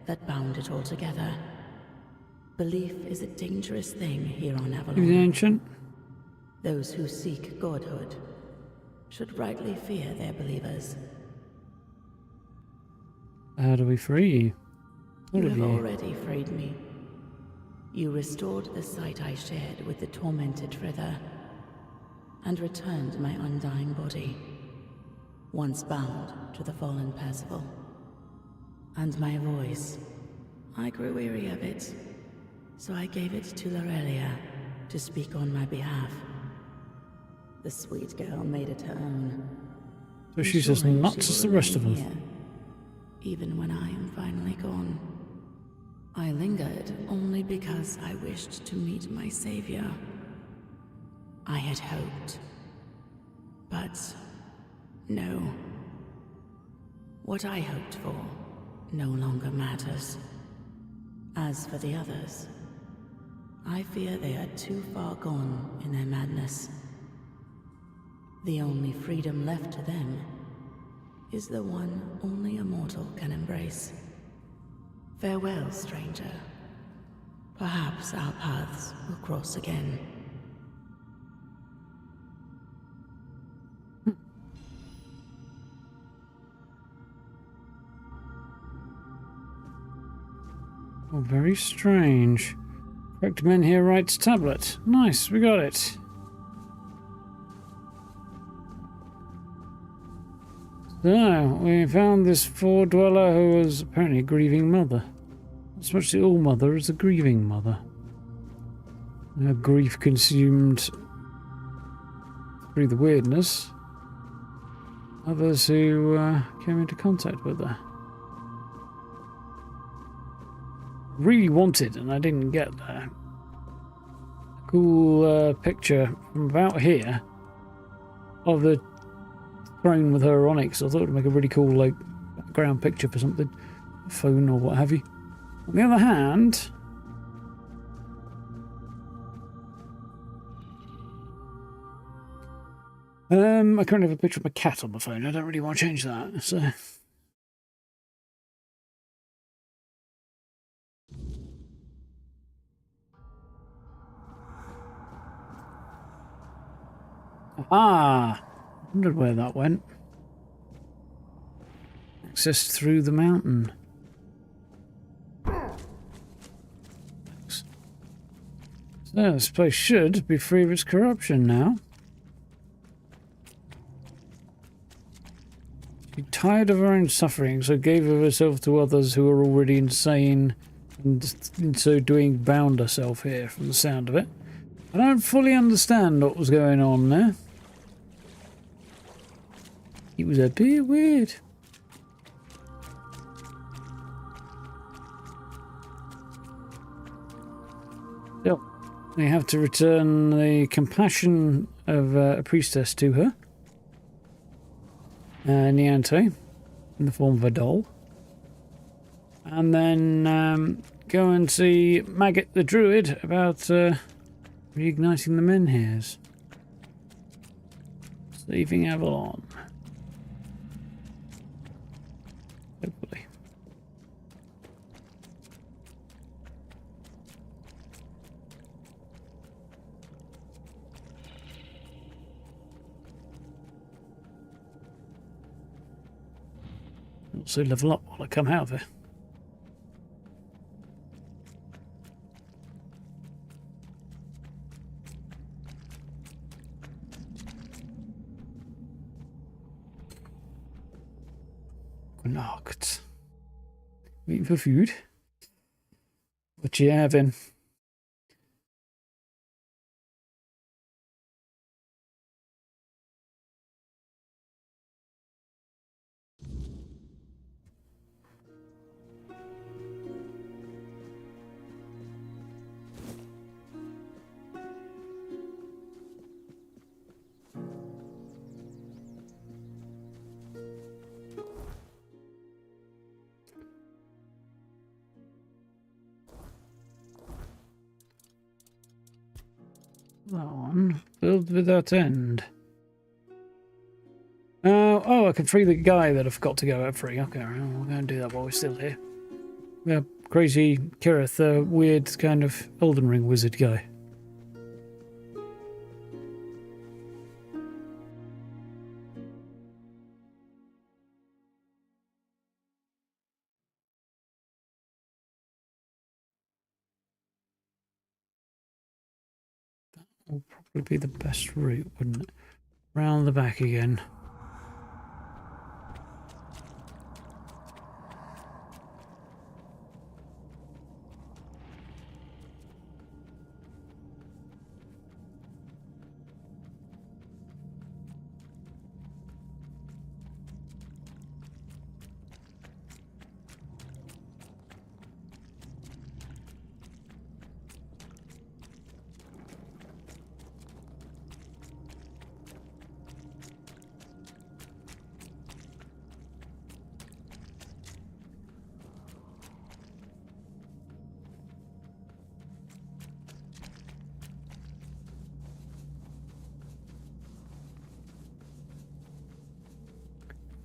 that bound it all together. Belief is a dangerous thing here on The Avalon. ancient? Those who seek godhood should rightly fear their believers. How do we free you? All You of have you. already freed me. You restored the sight I shared with the tormented Frither, and returned my undying body, once bound to the fallen Percival. And my voice, I grew weary of it, so I gave it to Lorelia to speak on my behalf. The sweet girl made it her own. So she's as ensuring nuts she as the will rest of remain them. here, even when I am finally gone. I lingered only because I wished to meet my savior. I had hoped. But no. What I hoped for no longer matters. As for the others, I fear they are too far gone in their madness. The only freedom left to them is the one only a mortal can embrace. Farewell, stranger. Perhaps our paths will cross again. Oh, very strange. Correct men here writes tablet. Nice, we got it. So, we found this Fore-Dweller who was apparently a grieving mother. Not so much the all-mother as a grieving mother. Her grief consumed through the Wyrdness others who came into contact with her. really wanted and I didn't get there. Cool picture from about here of the throne with her on it, because I thought it would make a really cool like background picture for something, a phone or what have you. On the other hand, I currently have a picture of my cat on my phone. I don't really want to change that, so. Ah, I wondered where that went. Access through the mountain. So this place should be free of its corruption now. She tired of her own suffering, so gave of herself to others who are already insane, and in so doing bound herself here, from the sound of it. I don't fully understand what was going on there. It was a bit weird. So, we have to return the compassion of a priestess to her. Niante, in the form of a doll. And then go and see Maggot the Druid about reigniting the menhirs. Saving Avalon. Hopefully. Also level up while I come out of it. Knocked. Waiting for food. What you having? That one. Build without end. Oh, I can free the guy that I forgot to go out free. Okay, we're going to do that while we're still here. Yeah, crazy Kirith, the weird kind of Elden Ring wizard guy. Will probably be the best route, wouldn't it? Round the back again.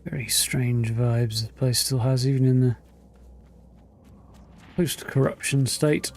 Very strange vibes the place still has, even in the post-corruption state.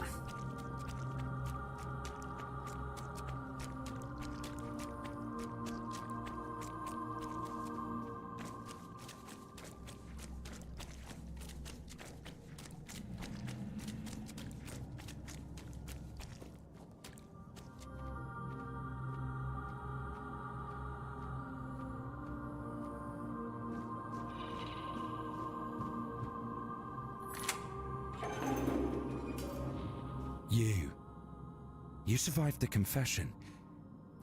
You survived the confession,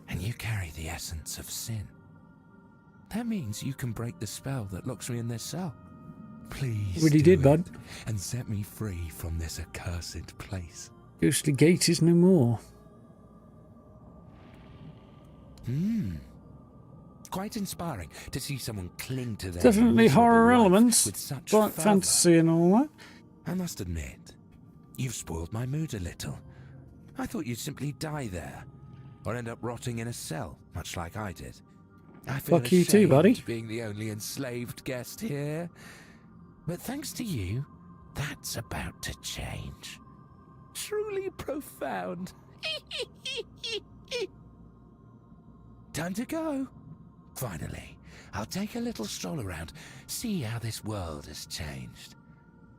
and you carry the essence of sin. That means you can break the spell that locks me in this cell. please Really do did, it bud. and set me free from this accursed place. Ghostly Gate is no more. Quite inspiring to see someone cling to their Definitely miserable horror life elements, with such like fervor. fantasy and all that. I must admit, you've spoiled my mood a little. I thought you'd simply die there, or end up rotting in a cell, much like I did. I feel Fuck you too, buddy. ashamed being the only enslaved guest here. But thanks to you, that's about to change. Truly profound. Time to go. Finally, I'll take a little stroll around, see how this world has changed.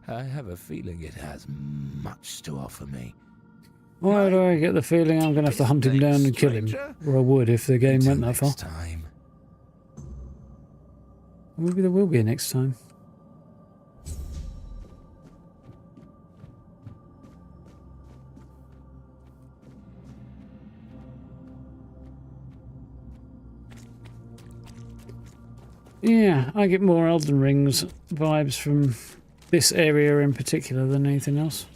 I have a feeling it has much to offer me. Why do I get the feeling I'm going to have to hunt him down and kill him? Stranger. Or I would if the game Until went that far. next time. Maybe there will be a next time. Yeah, I get more Elden Rings vibes from this area in particular than anything else.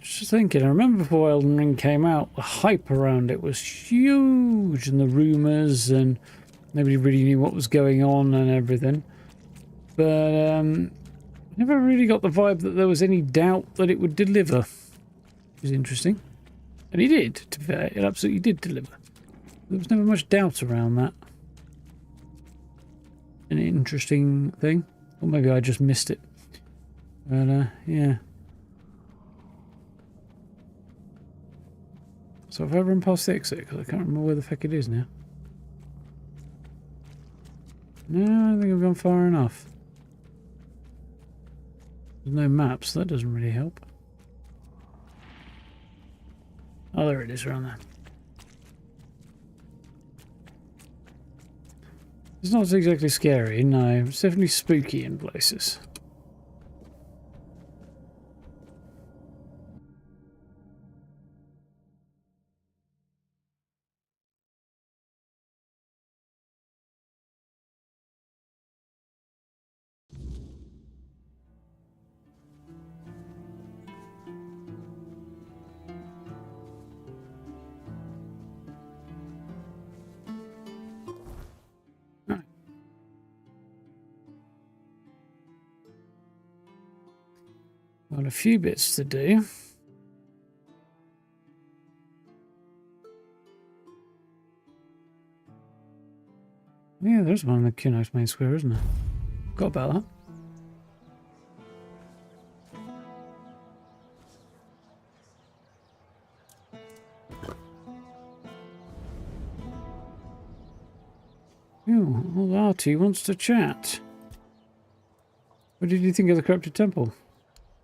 Just thinking, I remember before Elden Ring came out, the hype around it was huge, and the rumours, and nobody really knew what was going on and everything. But never really got the vibe that there was any doubt that it would deliver, which is interesting. And it did, to be fair, it absolutely did deliver. There was never much doubt around that. An interesting thing, or maybe I just missed it. But yeah. So have I run past the exit? Because I can't remember where the fuck it is now. No, I don't think I've gone far enough. There's no maps, that doesn't really help. Oh, there it is, around there. It's not exactly scary, no. It's definitely spooky in places. Got a few bits to do. Yeah, there's one in the Kuno's main square, isn't there? Forgot about that. Oh, well, Artie wants to chat. What did you think of the corrupted temple?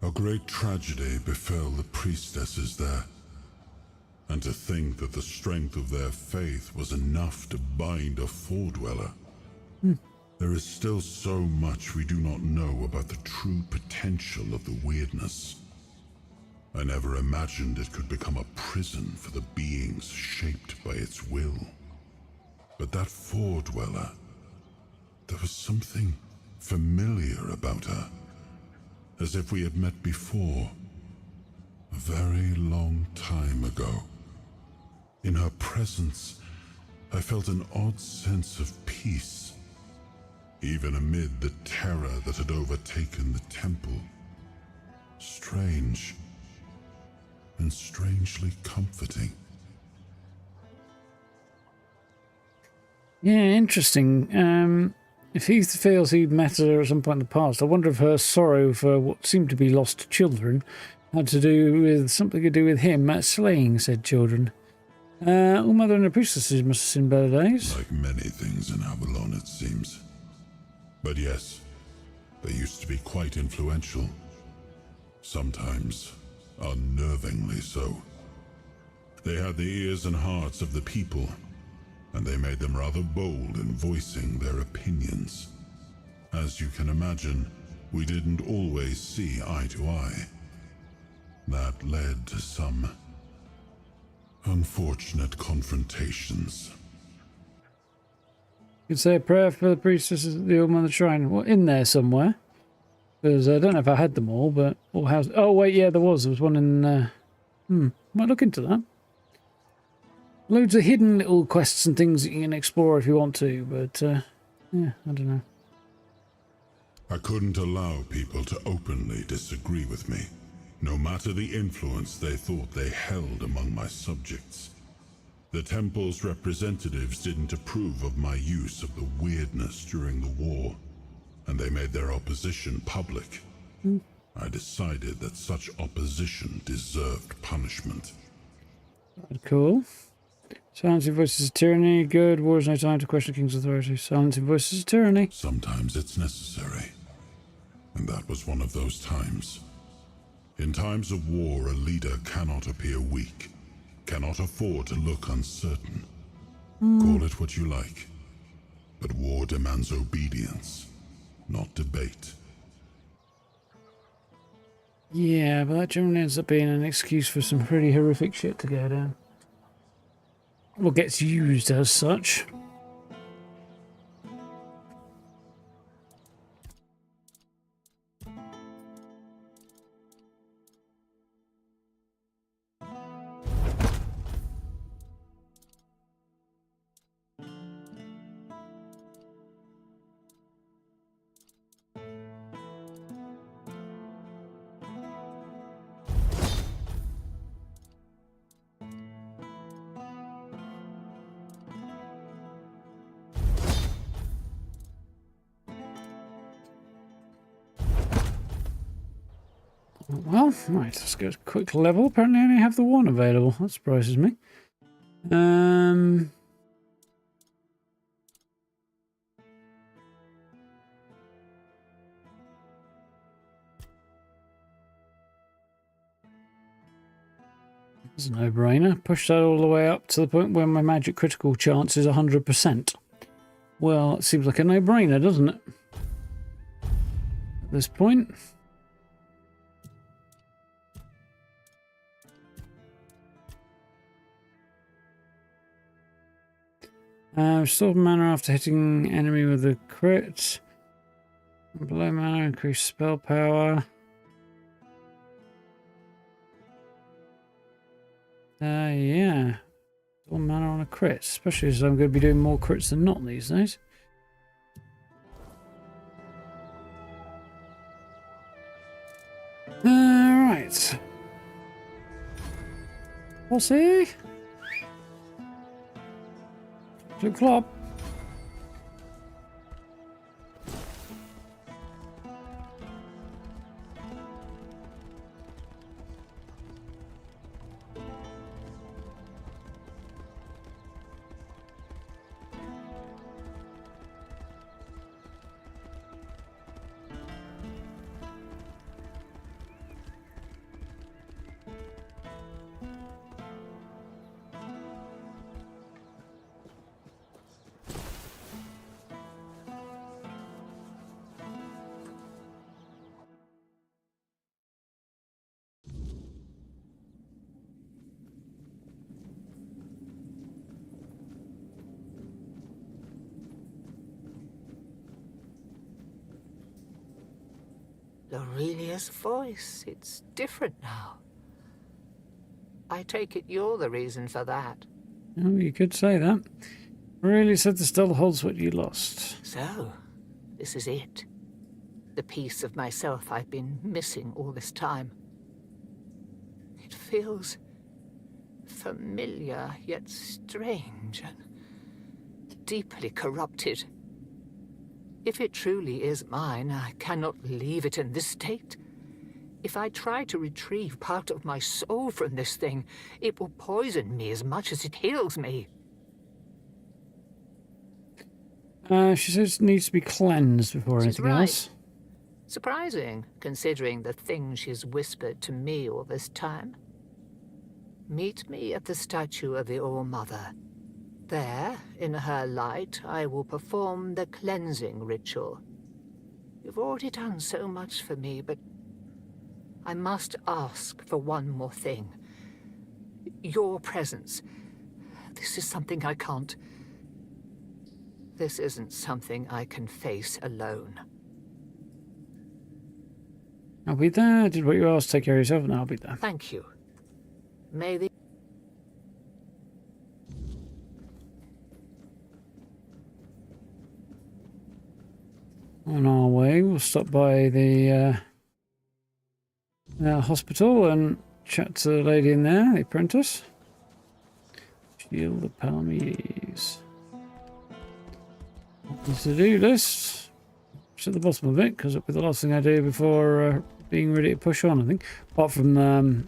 A great tragedy befell the priestesses there. And to think that the strength of their faith was enough to bind a Fore-Dweller. There is still so much we do not know about the true potential of the Wyrdness. I never imagined it could become a prison for the beings shaped by its will. But that Fore-Dweller, there was something familiar about her. As if we had met before, a very long time ago. In her presence, I felt an odd sense of peace, even amid the terror that had overtaken the temple. Strange, and strangely comforting. Yeah, interesting. If he feels he'd met her at some point in the past, I wonder if her sorrow for what seemed to be lost children had to do with something to do with him slaying said children. All Mother and the priestesses must have seen better days. Like many things in Avalon, it seems. But yes, they used to be quite influential. Sometimes unnervingly so. They had the ears and hearts of the people, and they made them rather bold in voicing their opinions. As you can imagine, we didn't always see eye to eye. That led to some unfortunate confrontations. You could say a prayer for the priestesses at the Old Mother Shrine. Well, in there somewhere. Because I don't know if I had them all, but all houses. Oh, wait, yeah, there was. There was one in. Might look into that. Loads of hidden little quests and things that you can explore if you want to, but yeah, I don't know. I couldn't allow people to openly disagree with me, no matter the influence they thought they held among my subjects. The temple's representatives didn't approve of my use of the Wyrdness during the war, and they made their opposition public. I decided that such opposition deserved punishment. Cool. Silencing voices of tyranny. Good. War is no time to question the king's authority. Silencing voices of tyranny. Sometimes it's necessary, and that was one of those times. In times of war, a leader cannot appear weak, cannot afford to look uncertain. Call it what you like, but war demands obedience, not debate. Yeah, but that generally ends up being an excuse for some pretty horrific shit to go down. Or gets used as such. Well, right, let's go to quick level. Apparently I only have the one available. That surprises me. It's a no-brainer. Push that all the way up to the point where my magic critical chance is 100%. Well, it seems like a no-brainer, doesn't it? At this point. Restore mana after hitting enemy with a crit. Below mana, increase spell power. Yeah. Restore mana on a crit, especially as I'm going to be doing more crits than not these days. Alright. We'll see. To club. Aurelia's voice, it's different now. I take it you're the reason for that. Oh, you could say that. Really said the still holds what you lost. So, this is it. The piece of myself I've been missing all this time. It feels familiar, yet strange, and deeply corrupted. If it truly is mine, I cannot leave it in this state. If I try to retrieve part of my soul from this thing, it will poison me as much as it heals me. She says it needs to be cleansed before She's anything right. else. Surprising, considering the things she's whispered to me all this time. Meet me at the statue of the All-Mother. There, in her light, I will perform the cleansing ritual. You've already done so much for me, but I must ask for one more thing. Your presence. This is something I can't... This isn't something I can face alone. I'll be there. I did what you asked. Take care of yourself, and I'll be there. Thank you. May the... On our way, we'll stop by the hospital and chat to the lady in there, the apprentice. Shield the Palamedes. The to-do list. It's at the bottom of it, because it'll be the last thing I do before being ready to push on, I think. Apart from,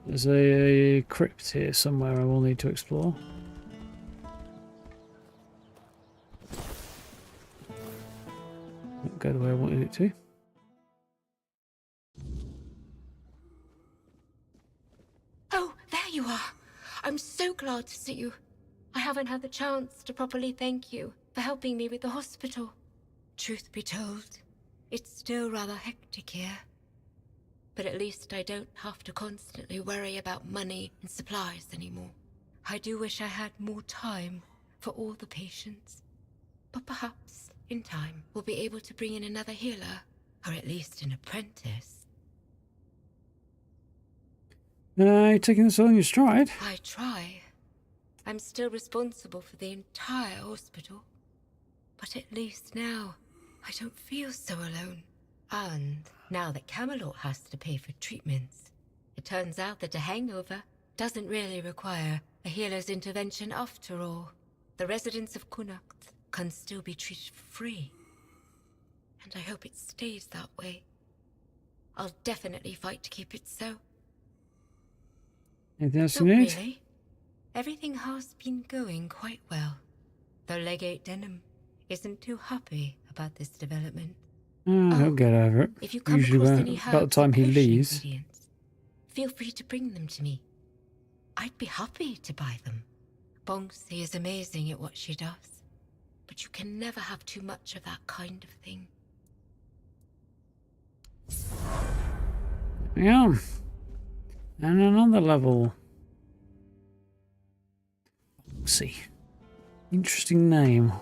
there's a crypt here somewhere I will need to explore. Won't go the way I wanted it to. Oh, there you are. I'm so glad to see you. I haven't had the chance to properly thank you for helping me with the hospital. Truth be told, it's still rather hectic here. But at least I don't have to constantly worry about money and supplies anymore. I do wish I had more time for all the patients. But perhaps, in time, we'll be able to bring in another healer, or at least an apprentice. You taking this all in your stride? I try. I'm still responsible for the entire hospital. But at least now, I don't feel so alone. And now that Kamelot has to pay for treatments, it turns out that a hangover doesn't really require a healer's intervention after all. The residents of Connacht can still be treated for free. And I hope it stays that way. I'll definitely fight to keep it so. Anything else you Not need? really. Everything has been going quite well. The Legate Denham isn't too happy about this development. He'll get over it. If you come Usually across any about the herbs time or he potion leaves. ingredients, feel free to bring them to me. I'd be happy to buy them. Bonksy is amazing at what she does, but you can never have too much of that kind of thing. Yeah. And another level. Bonksy. Interesting name.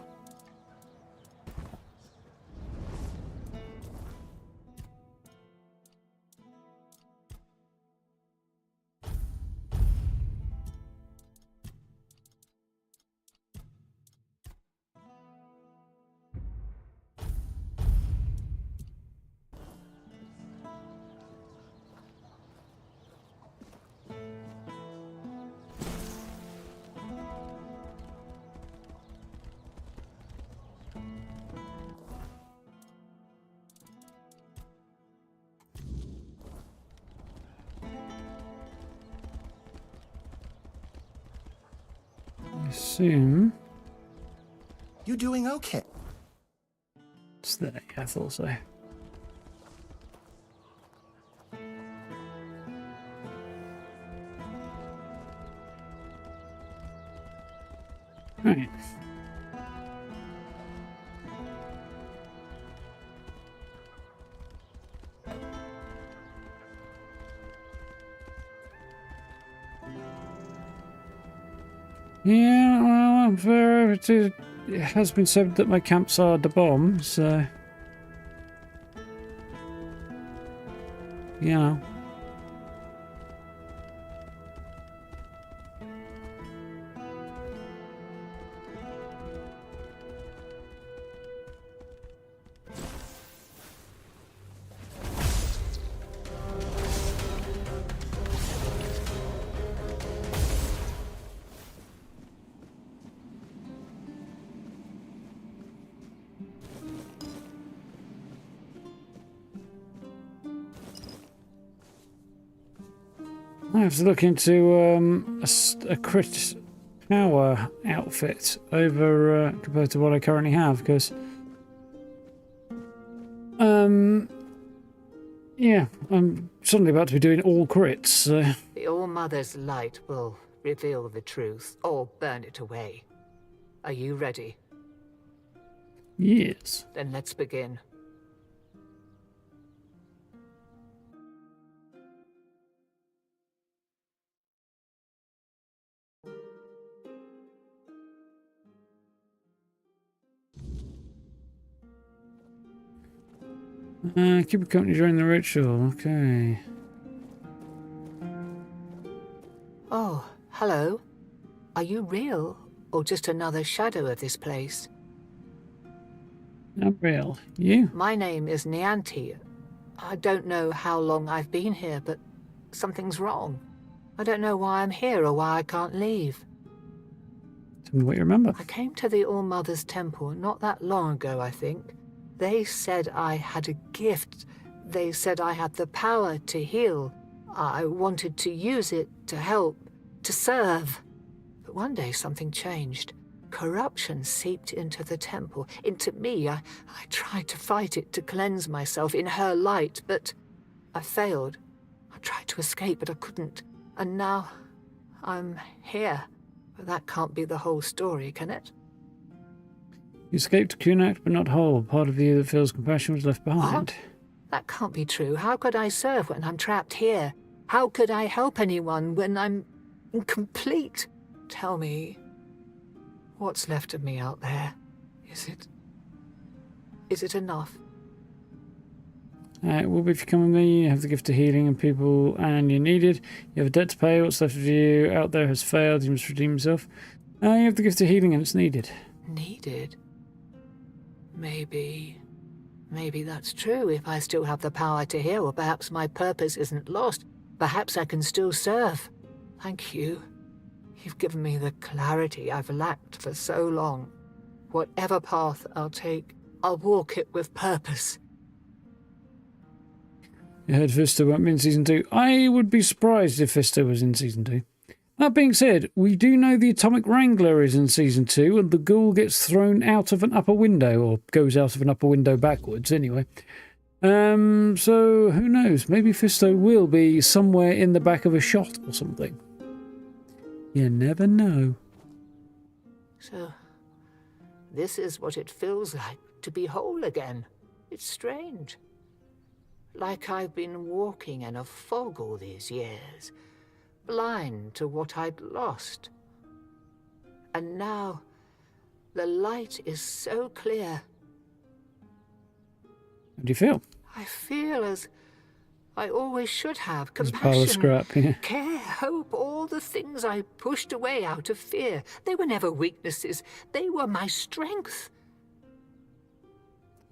I assume You doing okay? it's there. I thought so. Right. Yeah, well, it has been said that my camps are the bomb, so... You know. I have to look into a crit power outfit over compared to what I currently have, because yeah, I'm suddenly about to be doing all crits. So. The All-Mother's light will reveal the truth, or burn it away. Are you ready? Yes. Then let's begin. Keep it company during the ritual. Okay. Oh, hello. Are you real, or just another shadow of this place? Not real. You? My name is Nianti. I don't know how long I've been here, but something's wrong. I don't know why I'm here or why I can't leave. Tell me what you remember. I came to the All-Mother's Temple not that long ago, I think. They said I had a gift. They said I had the power to heal. I wanted to use it to help, to serve. But one day something changed. Corruption seeped into the temple, into me. I tried to fight it, to cleanse myself in her light, but I failed. I tried to escape, but I couldn't. And now I'm here. But that can't be the whole story, can it? You escaped Kunakt, but not whole. Part of you that feels compassion was left behind. What? That can't be true. How could I serve when I'm trapped here? How could I help anyone when I'm incomplete? Tell me, what's left of me out there? Is it enough? Well, if you come with me, you have the gift of healing and people, and you're needed. You have a debt to pay. What's left of you out there has failed. You must redeem yourself. You have the gift of healing, and it's needed. Needed? Maybe that's true if I still have the power to heal, or perhaps my purpose isn't lost. Perhaps I can still serve. Thank you. You've given me the clarity I've lacked for so long. Whatever path I'll take, I'll walk it with purpose. You heard Fisto won't be in Season 2. I would be surprised if Fisto was in Season 2. That being said, we do know the Atomic Wrangler is in Season 2, and the ghoul gets thrown out of an upper window, or goes out of an upper window backwards, anyway. So, who knows? Maybe Fisto will be somewhere in the back of a shot or something. You never know. So, this is what it feels like to be whole again. It's strange. Like I've been walking in a fog all these years, blind to what I'd lost. And now, the light is so clear. How do you feel? I feel as I always should have. As a pile of Compassion, scrap, yeah. care, hope, all the things I pushed away out of fear. They were never weaknesses. They were my strength.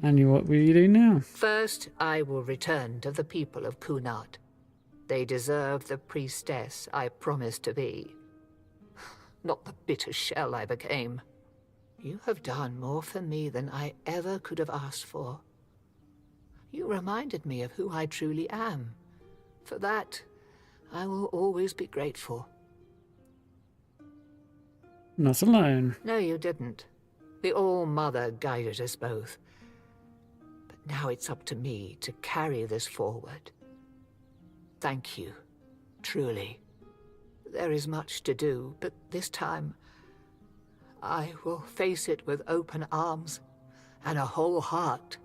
And what will you do now? First, I will return to the people of Kunad. They deserve the priestess I promised to be. Not the bitter shell I became. You have done more for me than I ever could have asked for. You reminded me of who I truly am. For that, I will always be grateful. Not alone. No, you didn't. The All-Mother guided us both. But now it's up to me to carry this forward. Thank you, truly. There is much to do, but this time, I will face it with open arms and a whole heart.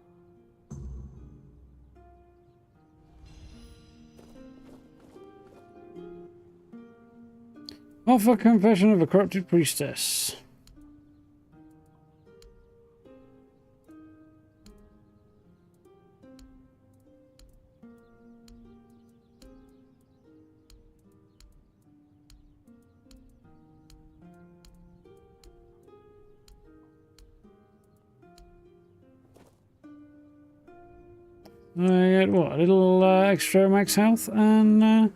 Offer confession of a corrupted priestess. I get what? A little extra max health and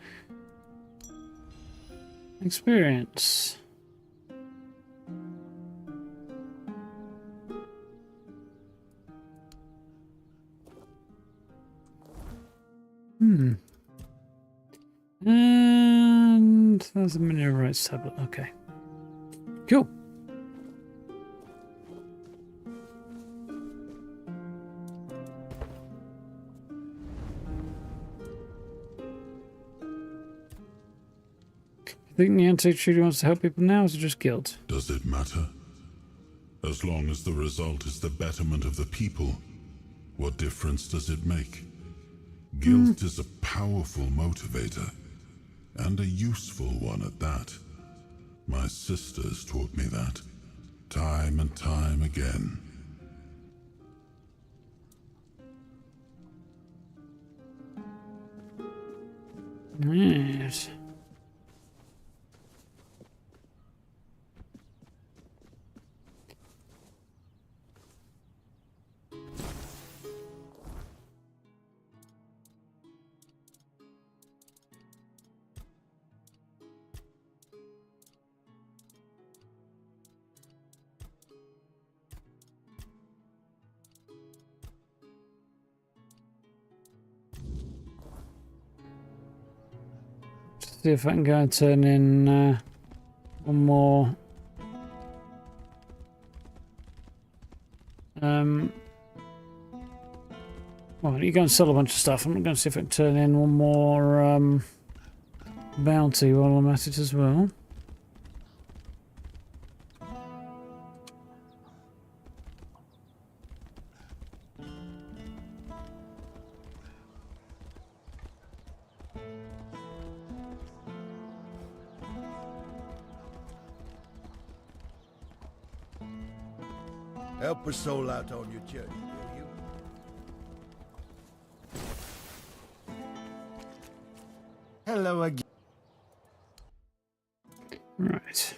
experience. And there's a mineral rights tablet. Okay. Cool. Think the anti truly wants to help people now, or is it just guilt? Does it matter? As long as the result is the betterment of the people, what difference does it make? Guilt is a powerful motivator, and a useful one at that. My sisters taught me that, time and time again. Yes. See if I can go and turn in one more. Well, you go and sell a bunch of stuff. I'm not going to see if I can turn in one more bounty while I'm at it as well. Help a soul out on your journey, will you? Hello again. Right.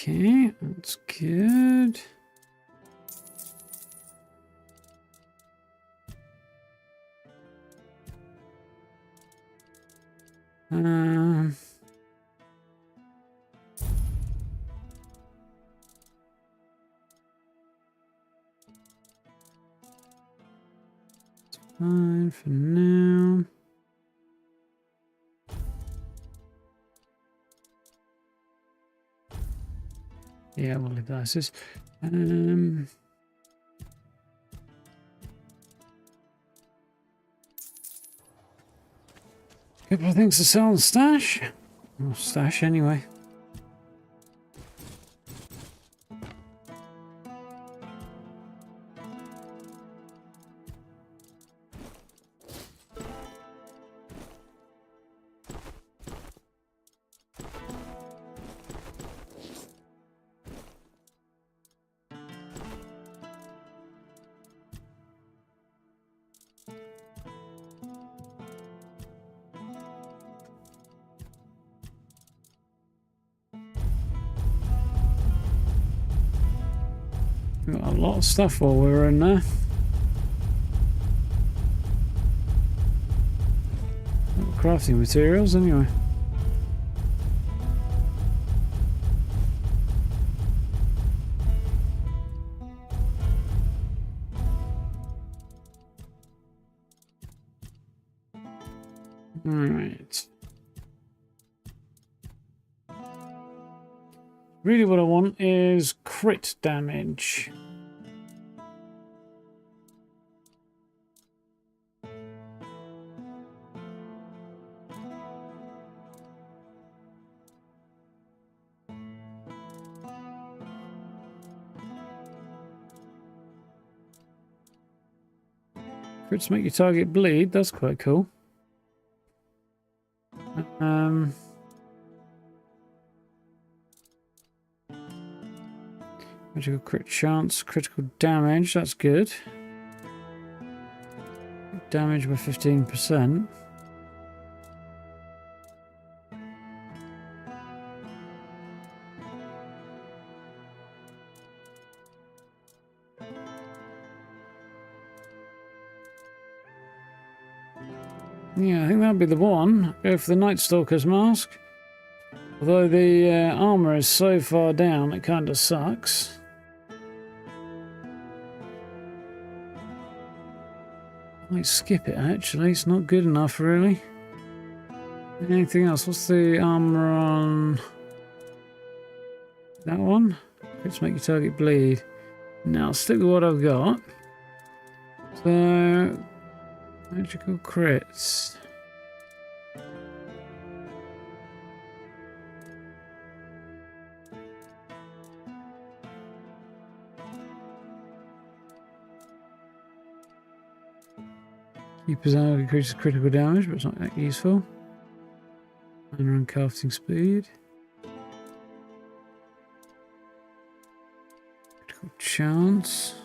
Okay, that's good. It's fine for now. Yeah, we'll leave that as is. Couple of things to sell and stash. Or stash anyway. Got a lot of stuff while we were in there. Crafting materials anyway. Alright. Really what I want is crit damage. Crits make your target bleed, that's quite cool. Magical crit chance, critical damage, that's good. damage by 15%. Yeah, I think that'd be the one. Go for the Night Stalker's mask. Although the armor is so far down, it kind of sucks. I might skip it actually, it's not good enough really. Anything else? What's the armor on that one? Let's make your target bleed. Now I'll stick with what I've got. So, magical crits. Keeper's armor increases critical damage, but it's not that useful. Minor and casting speed. Critical chance.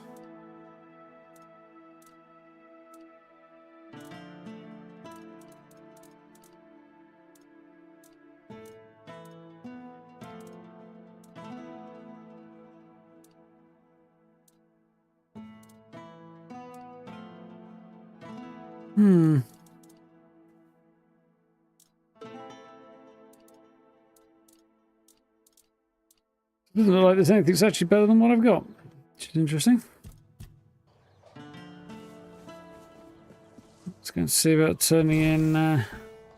Doesn't look like there's anything that's actually better than what I've got, which is interesting. Let's go and see about turning in a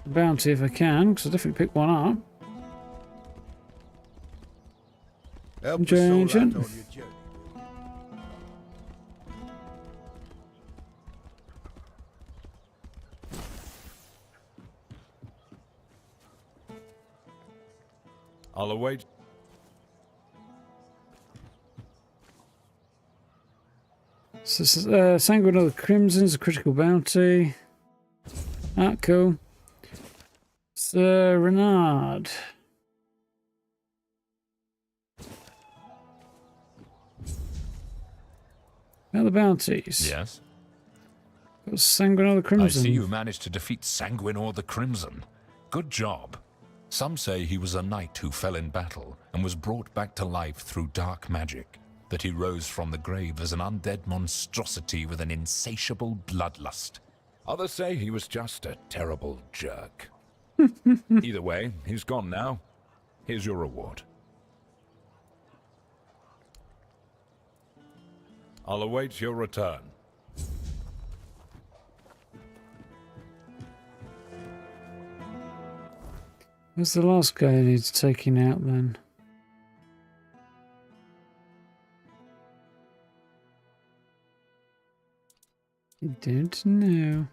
bounty if I can, because I'll definitely pick one up. Help the soul out on your journey. I'll await. So, Sanguine of the Crimson's a critical bounty. Ah, cool. Sir Renard. Now the bounties. Yes? Got Sanguine of the Crimson. I see you managed to defeat Sanguine or the Crimson. Good job. Some say he was a knight who fell in battle and was brought back to life through dark magic, that he rose from the grave as an undead monstrosity with an insatiable bloodlust. Others say he was just a terrible jerk. Either way, he's gone now. Here's your reward. I'll await your return. Where's the last guy who needs taking out then? I don't know.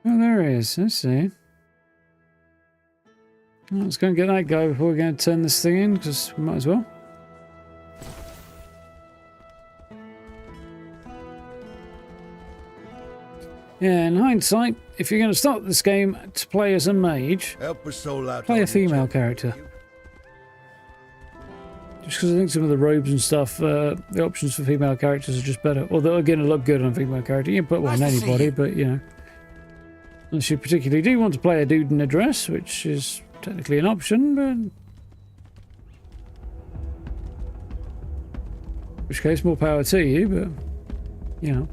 Oh, there he is. I see. Well, let's go and get that guy before we're going to turn this thing in, because we might as well. Yeah, in hindsight, if you're going to start this game to play as a mage, Help a soul out play on a your female journey. character. Just because I think some of the robes and stuff, the options for female characters are just better. Although, again, it look good on a female character. You can put one on anybody, but, you know. Unless you particularly do want to play a dude in a dress, which is technically an option, but... in which case, more power to you, but, you know.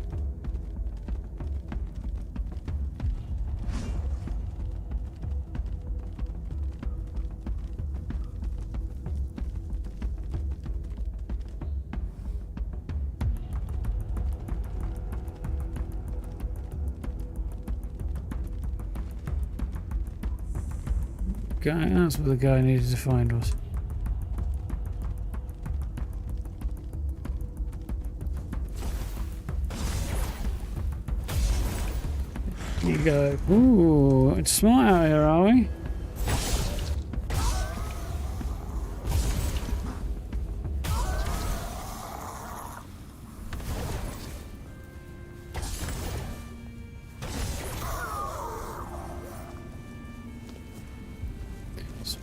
That's what the guy needed to find was. Here you go. Ooh, it's smart out here, are we?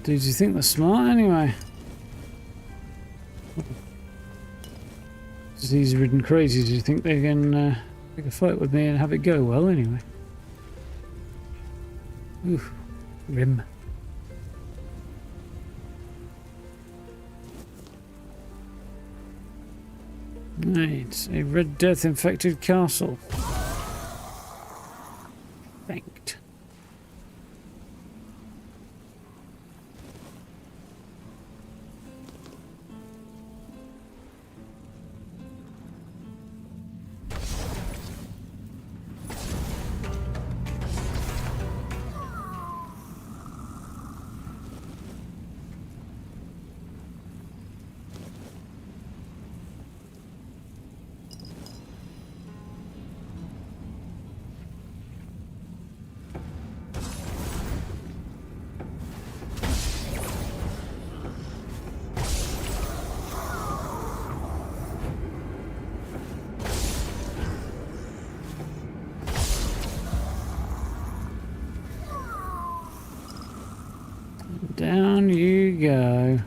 Do you think they're smart anyway? Just these ridden crazies, do you think they can pick a fight with me and have it go well anyway? Oof, grim. Right, a Red Death infected castle. Thanked. Down you go.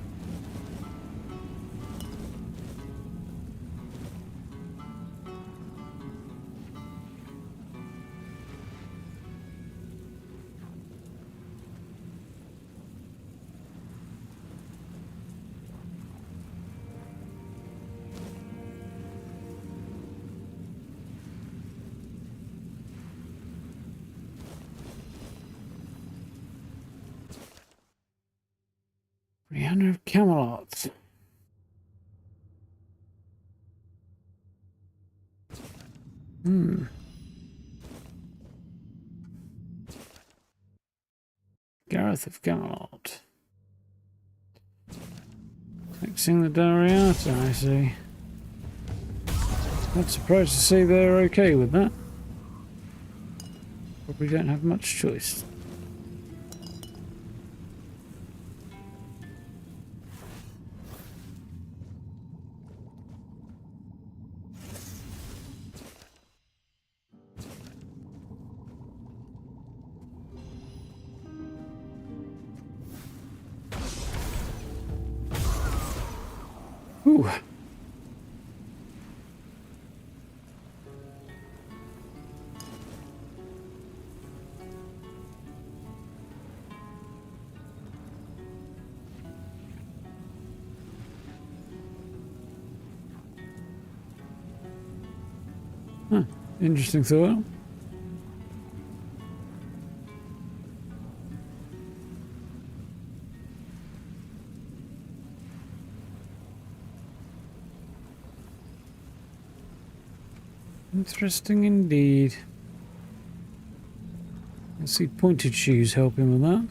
Brianna of Kamelot. Gareth of Kamelot. Fixing the Dariata, I see. Not surprised to see they're okay with that. Probably don't have much choice. Ooh. Huh. Interesting thought. Interesting indeed. I see pointed shoes helping with that.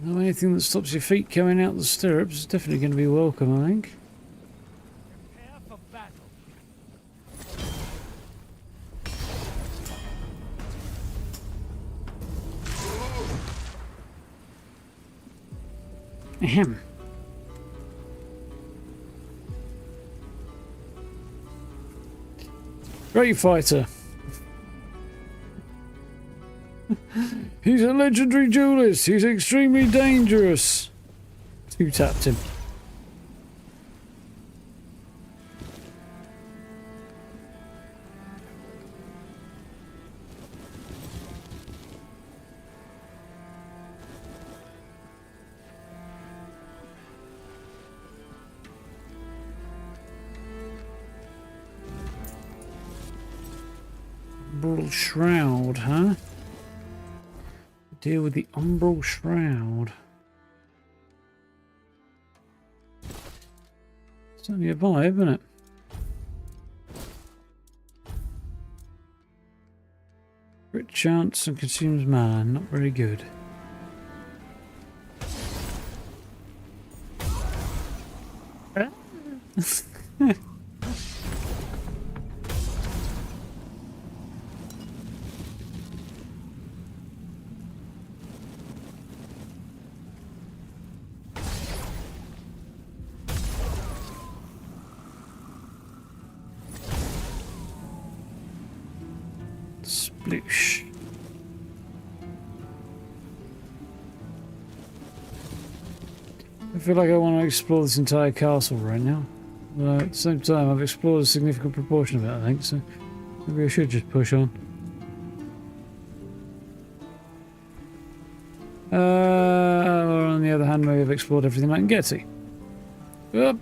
Now anything that stops your feet coming out the stirrups is definitely going to be welcome, I think. Prepare for battle. Ahem. Great fighter. He's a legendary duelist. He's extremely dangerous. Two tapped him. Umbral Shroud, huh? Deal with the Umbral Shroud. It's only a vibe, isn't it? Crit chance and consumes mana, not very good. Sploosh. I feel like I want to explore this entire castle right now. But at the same time, I've explored a significant proportion of it, I think, so maybe I should just push on. Or on the other hand, maybe I've explored everything I can get to. Well,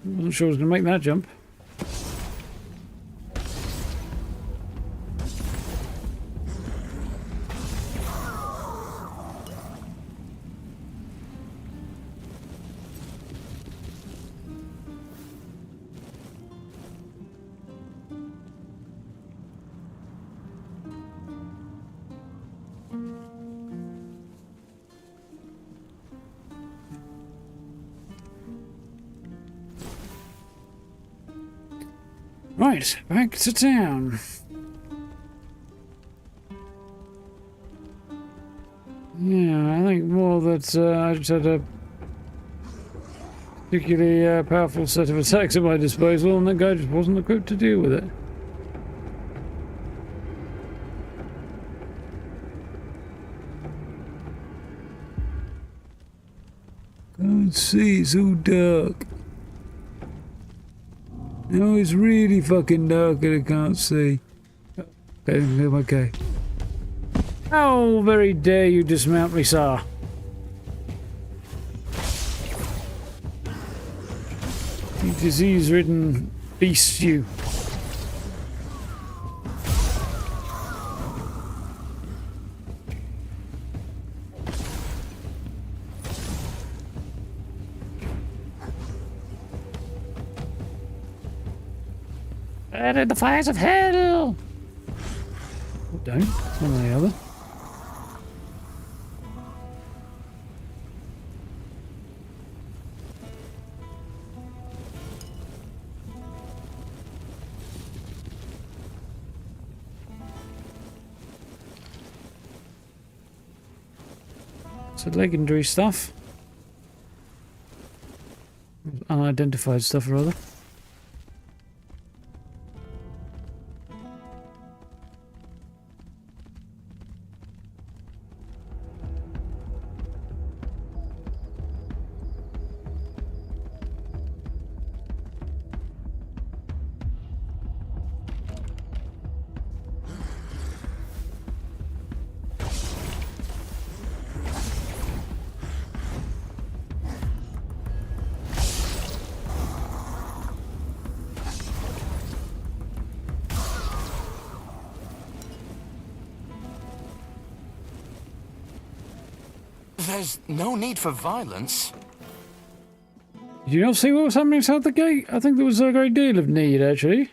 wasn't sure I was going to make that jump. Right, back to town. Yeah, I think more that I just had a particularly powerful set of attacks at my disposal, and that guy just wasn't equipped to deal with it. Can't see, it's all dark. No, it's really fucking dark and I can't see. Okay. How very dare you dismount me, sir? You disease-ridden beast, you. Burn in the fires of hell! Oh, don't. It's one or the other. So legendary stuff. Unidentified stuff or other. There's no need for violence. Did you not see what was happening outside the gate? I think there was a great deal of need, actually.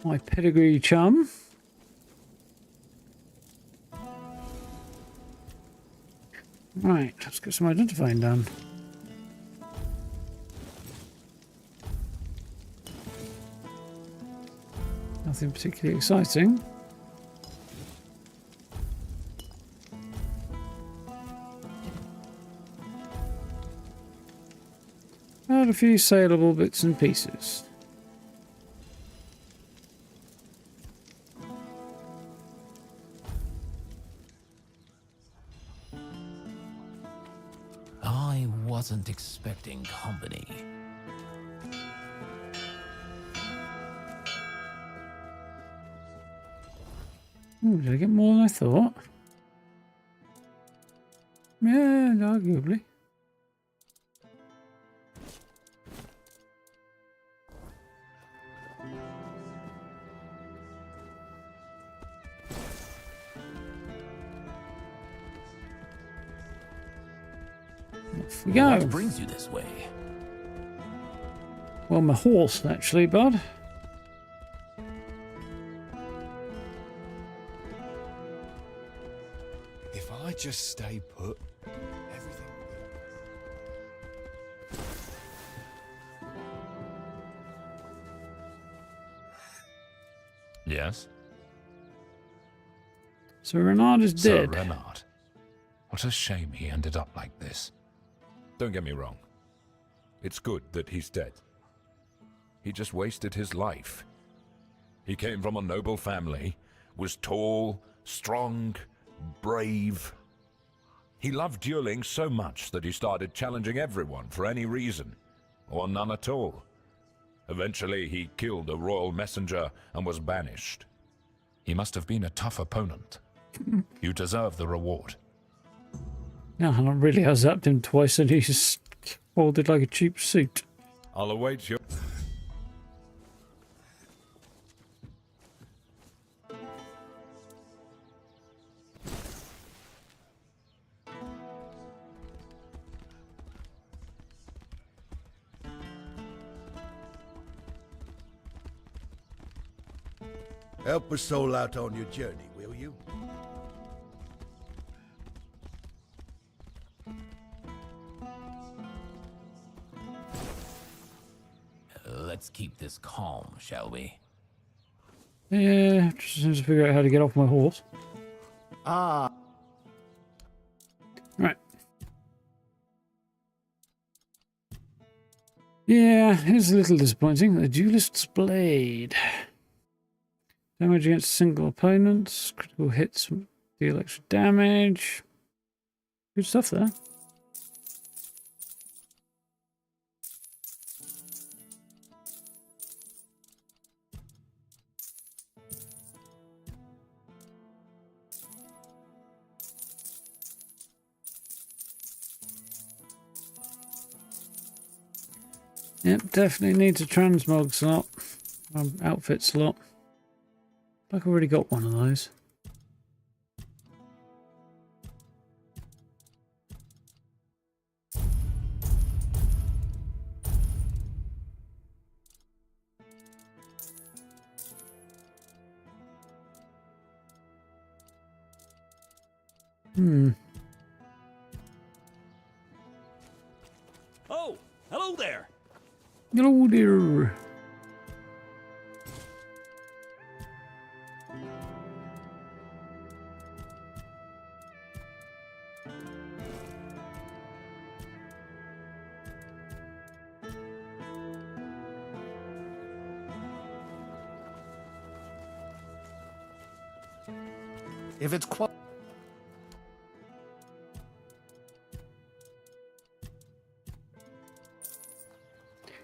My pedigree chum. Right, let's get some identifying done. Nothing particularly exciting. But a few saleable bits and pieces. I wasn't expecting company. Ooh, did I get more than I thought? Yeah, arguably. Off we go. What brings you this way? Well, my horse, actually, bud. If I just stay put, everything Yes? So Renard is Sir dead. Renard. What a shame he ended up like this. Don't get me wrong. It's good that he's dead. He just wasted his life. He came from a noble family, was tall, strong, brave. He loved dueling so much that he started challenging everyone for any reason, or none at all. Eventually, he killed a royal messenger and was banished. He must have been a tough opponent. You deserve the reward. No, not really. I zapped him twice and he's folded like a cheap suit. I'll await your... Help a soul out on your journey, will you? Let's keep this calm, shall we? Yeah, just need to figure out how to get off my horse. Ah. Right. Yeah, it's a little disappointing. The Duelist's Blade. Damage against single opponents. Critical hits deal extra damage. Good stuff there. Yep, definitely needs a transmog slot. Outfit slot. Like I've already got one of those. Oh, hello there. Hello there. If it's quite...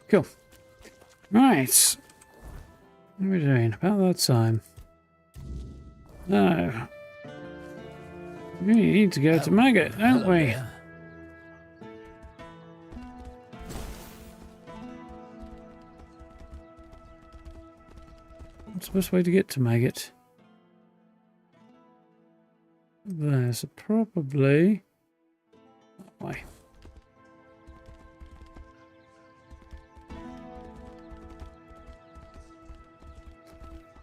Cool. Right. What are we doing? About that time. No. We need to go to Maggot, don't we? What's the best way to get to Maggot? There's probably that way.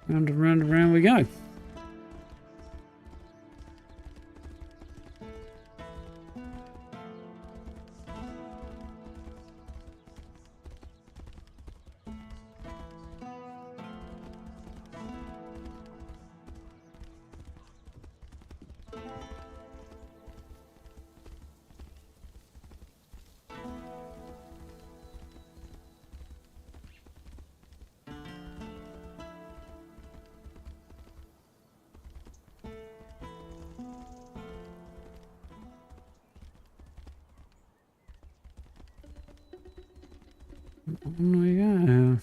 Round and round and round we go. On we go.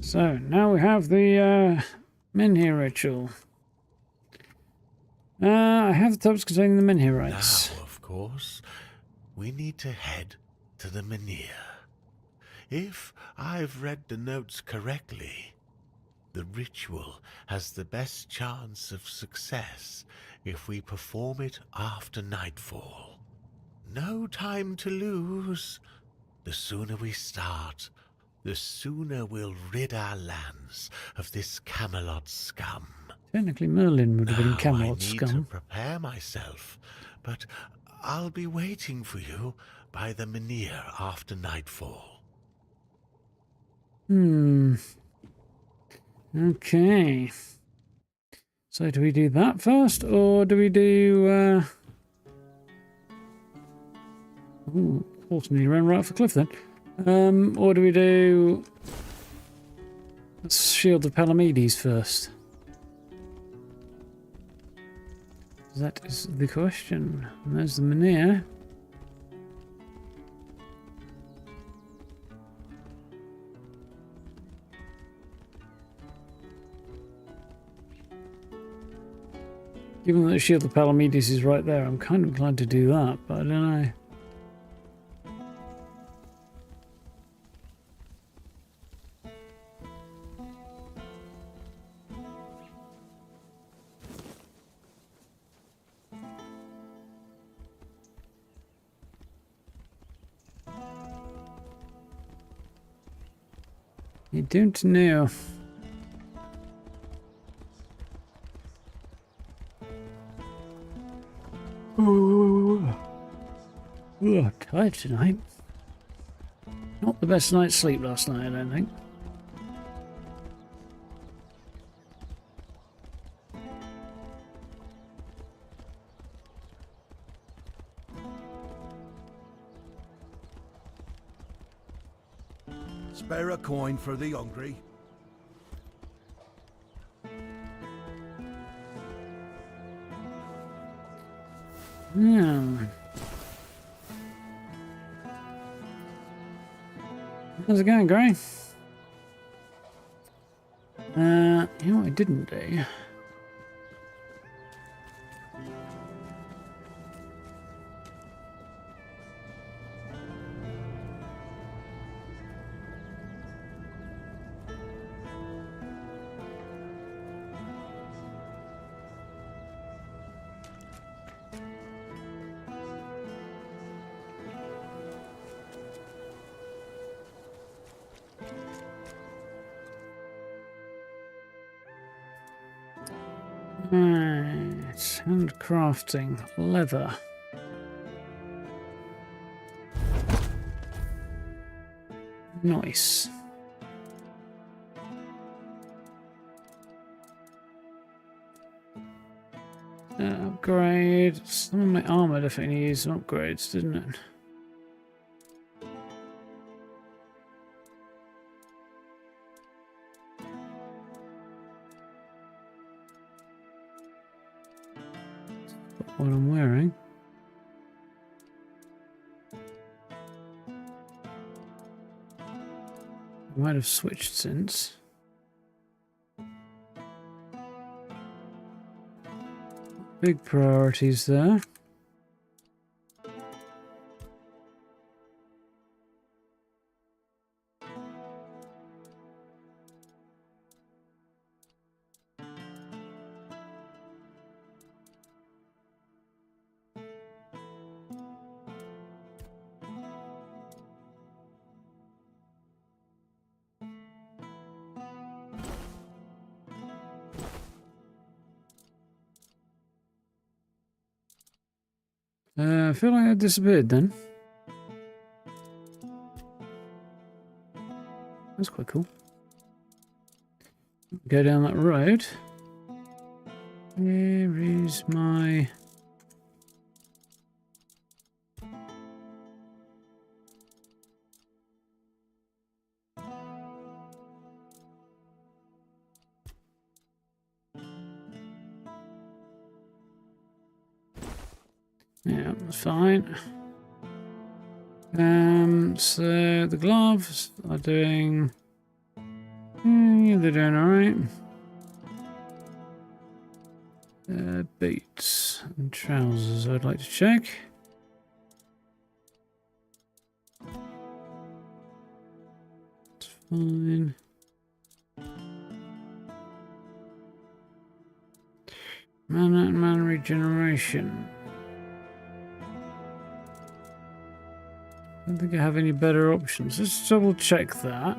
So now we have the Menhir ritual. I have the tablets containing the Menhir rites. Now, of course, we need to head to the Menhir. If I've read the notes correctly, the ritual has the best chance of success if we perform it after nightfall. No time to lose. The sooner we start, the sooner we'll rid our lands of this Kamelot scum. Technically, Merlin would have been Kamelot I need to scum. prepare myself, but I'll be waiting for you by the Menhir after nightfall. Okay. So do we do that first, or do we do... Ooh, fortunately ran right off the cliff then. Or do we do... Shield of Palamedes first? That is the question. And there's the Menhir. Given that the Shield of Palamedes is right there, I'm kind of inclined to do that, but I don't know. You don't know. Oh, tired tonight. Not the best night's sleep last night, I don't think. Spare a coin for the hungry. Yeah. How's it going, Gray? You know what I didn't do? Right, handcrafting, leather. Nice. Upgrade. Some of my armor definitely needs some upgrades, didn't it? What I'm wearing. I might have switched since. Big priorities there. I feel like I disappeared then. That's quite cool. Go down that road. Where is my... Yeah, that's fine. So the gloves are doing... Yeah, they're doing alright. Boots and trousers I'd like to check. It's fine. Mana and mana regeneration. I don't think I have any better options. Let's double check that.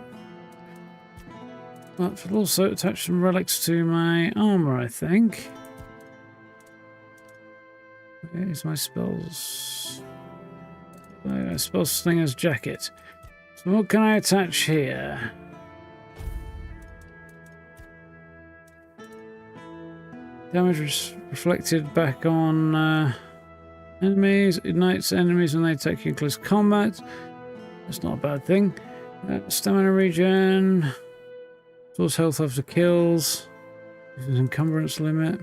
That will also attach some relics to my armor, I think. Where's my spells? Spell slinger's jacket. So what can I attach here? Damage reflected back on enemies. Ignites enemies when they attack you in close combat. That's not a bad thing. Stamina regen. Stores health after kills. Encumbrance limit.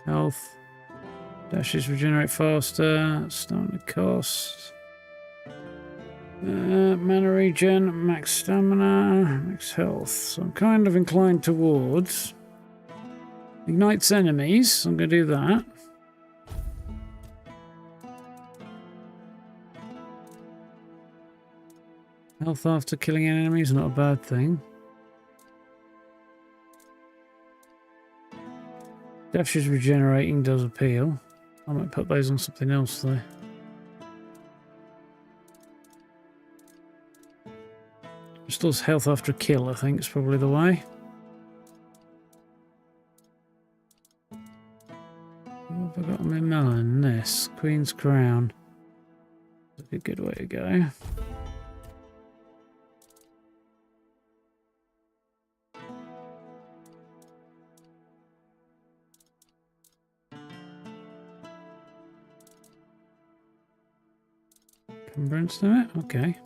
Health. Dashes regenerate faster. Stamina cost. Mana regen. Max stamina. Max health. So I'm kind of inclined towards... Ignites enemies. So I'm going to do that. Health after killing an enemy is not a bad thing. Dashes regenerating does appeal. I might put those on something else though. Restores health after a kill, I think is probably the way. What have I got on my melon? This. Queen's Crown. That's a good way to go. Encumbrance limit? Okay.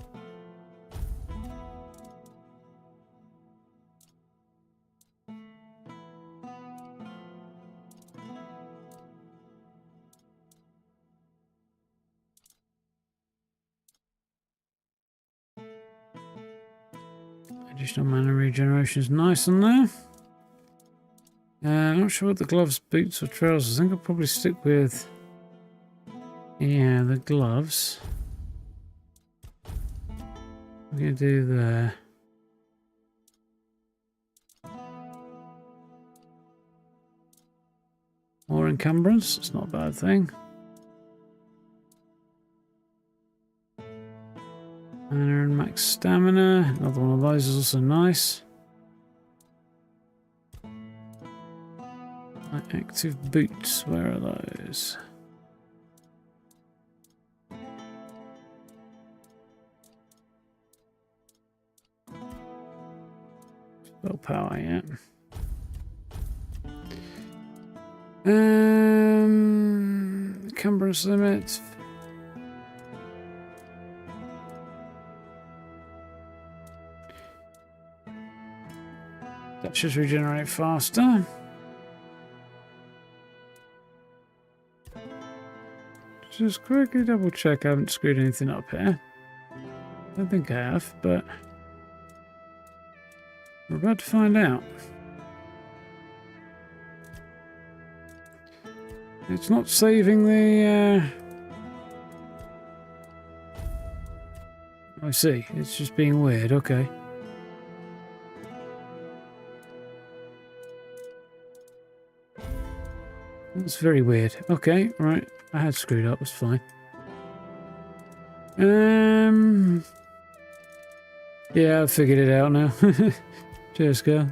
Additional mana regeneration is nice on there. I'm not sure what the gloves, boots or trousers. I think I'll probably stick with... Yeah, the gloves. I'm going to do there. More encumbrance, it's not a bad thing. Mana and max stamina, another one of those is also nice. My active boots, where are those? Spell power, yeah. Encumbrance limit. That should regenerate faster. Just quickly double check I haven't screwed anything up here. I don't think I have, but we're about to find out. It's not saving the... I see, it's just being weird, okay. That's very weird. Okay, right. I had screwed up, it's fine. Yeah, I've figured it out now. Cheers, girl.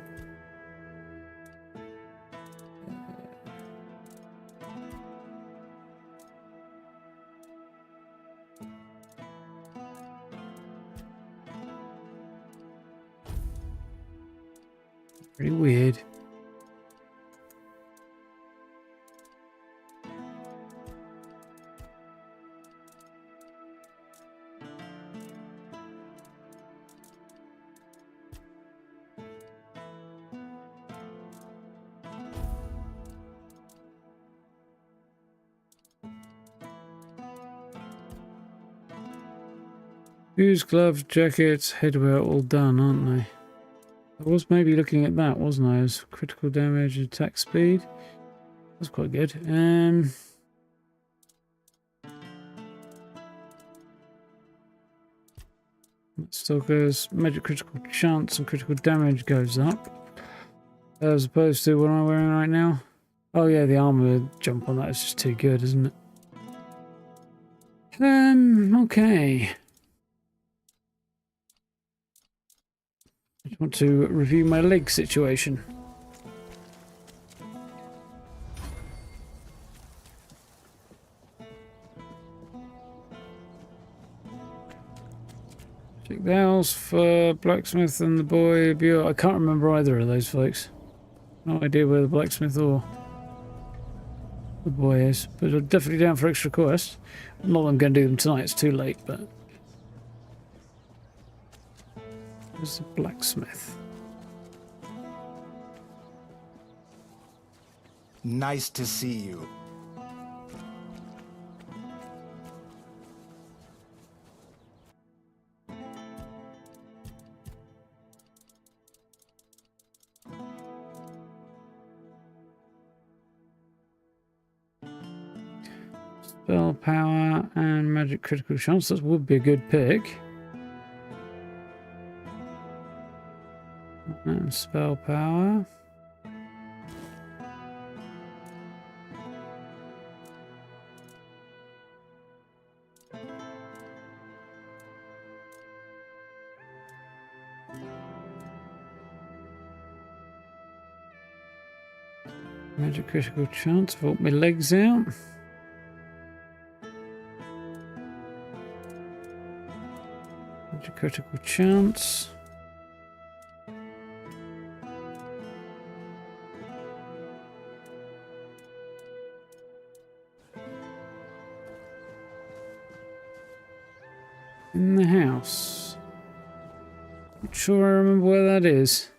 Pretty weird. Shoes, gloves, jackets, headwear, all done, aren't they? I was maybe looking at that, wasn't I? As critical damage, attack speed. That's quite good. Stalker's magic critical chance and critical damage goes up. As opposed to what I'm wearing right now. Oh yeah, the armor jump on that is just too good, isn't it? Okay. I want to review my leg situation. Check the house for blacksmith and the boy. I can't remember either of those folks. No idea where the blacksmith or The boy is. But I'm definitely down for extra quests. Not that I'm going to do them tonight, it's too late, but... There's the blacksmith. Nice to see you. Spell power and magic critical chance. That would be a good pick. And spell power. Magic critical chance. Vault my legs out. Magic critical chance. In the house. Not sure I remember where that is.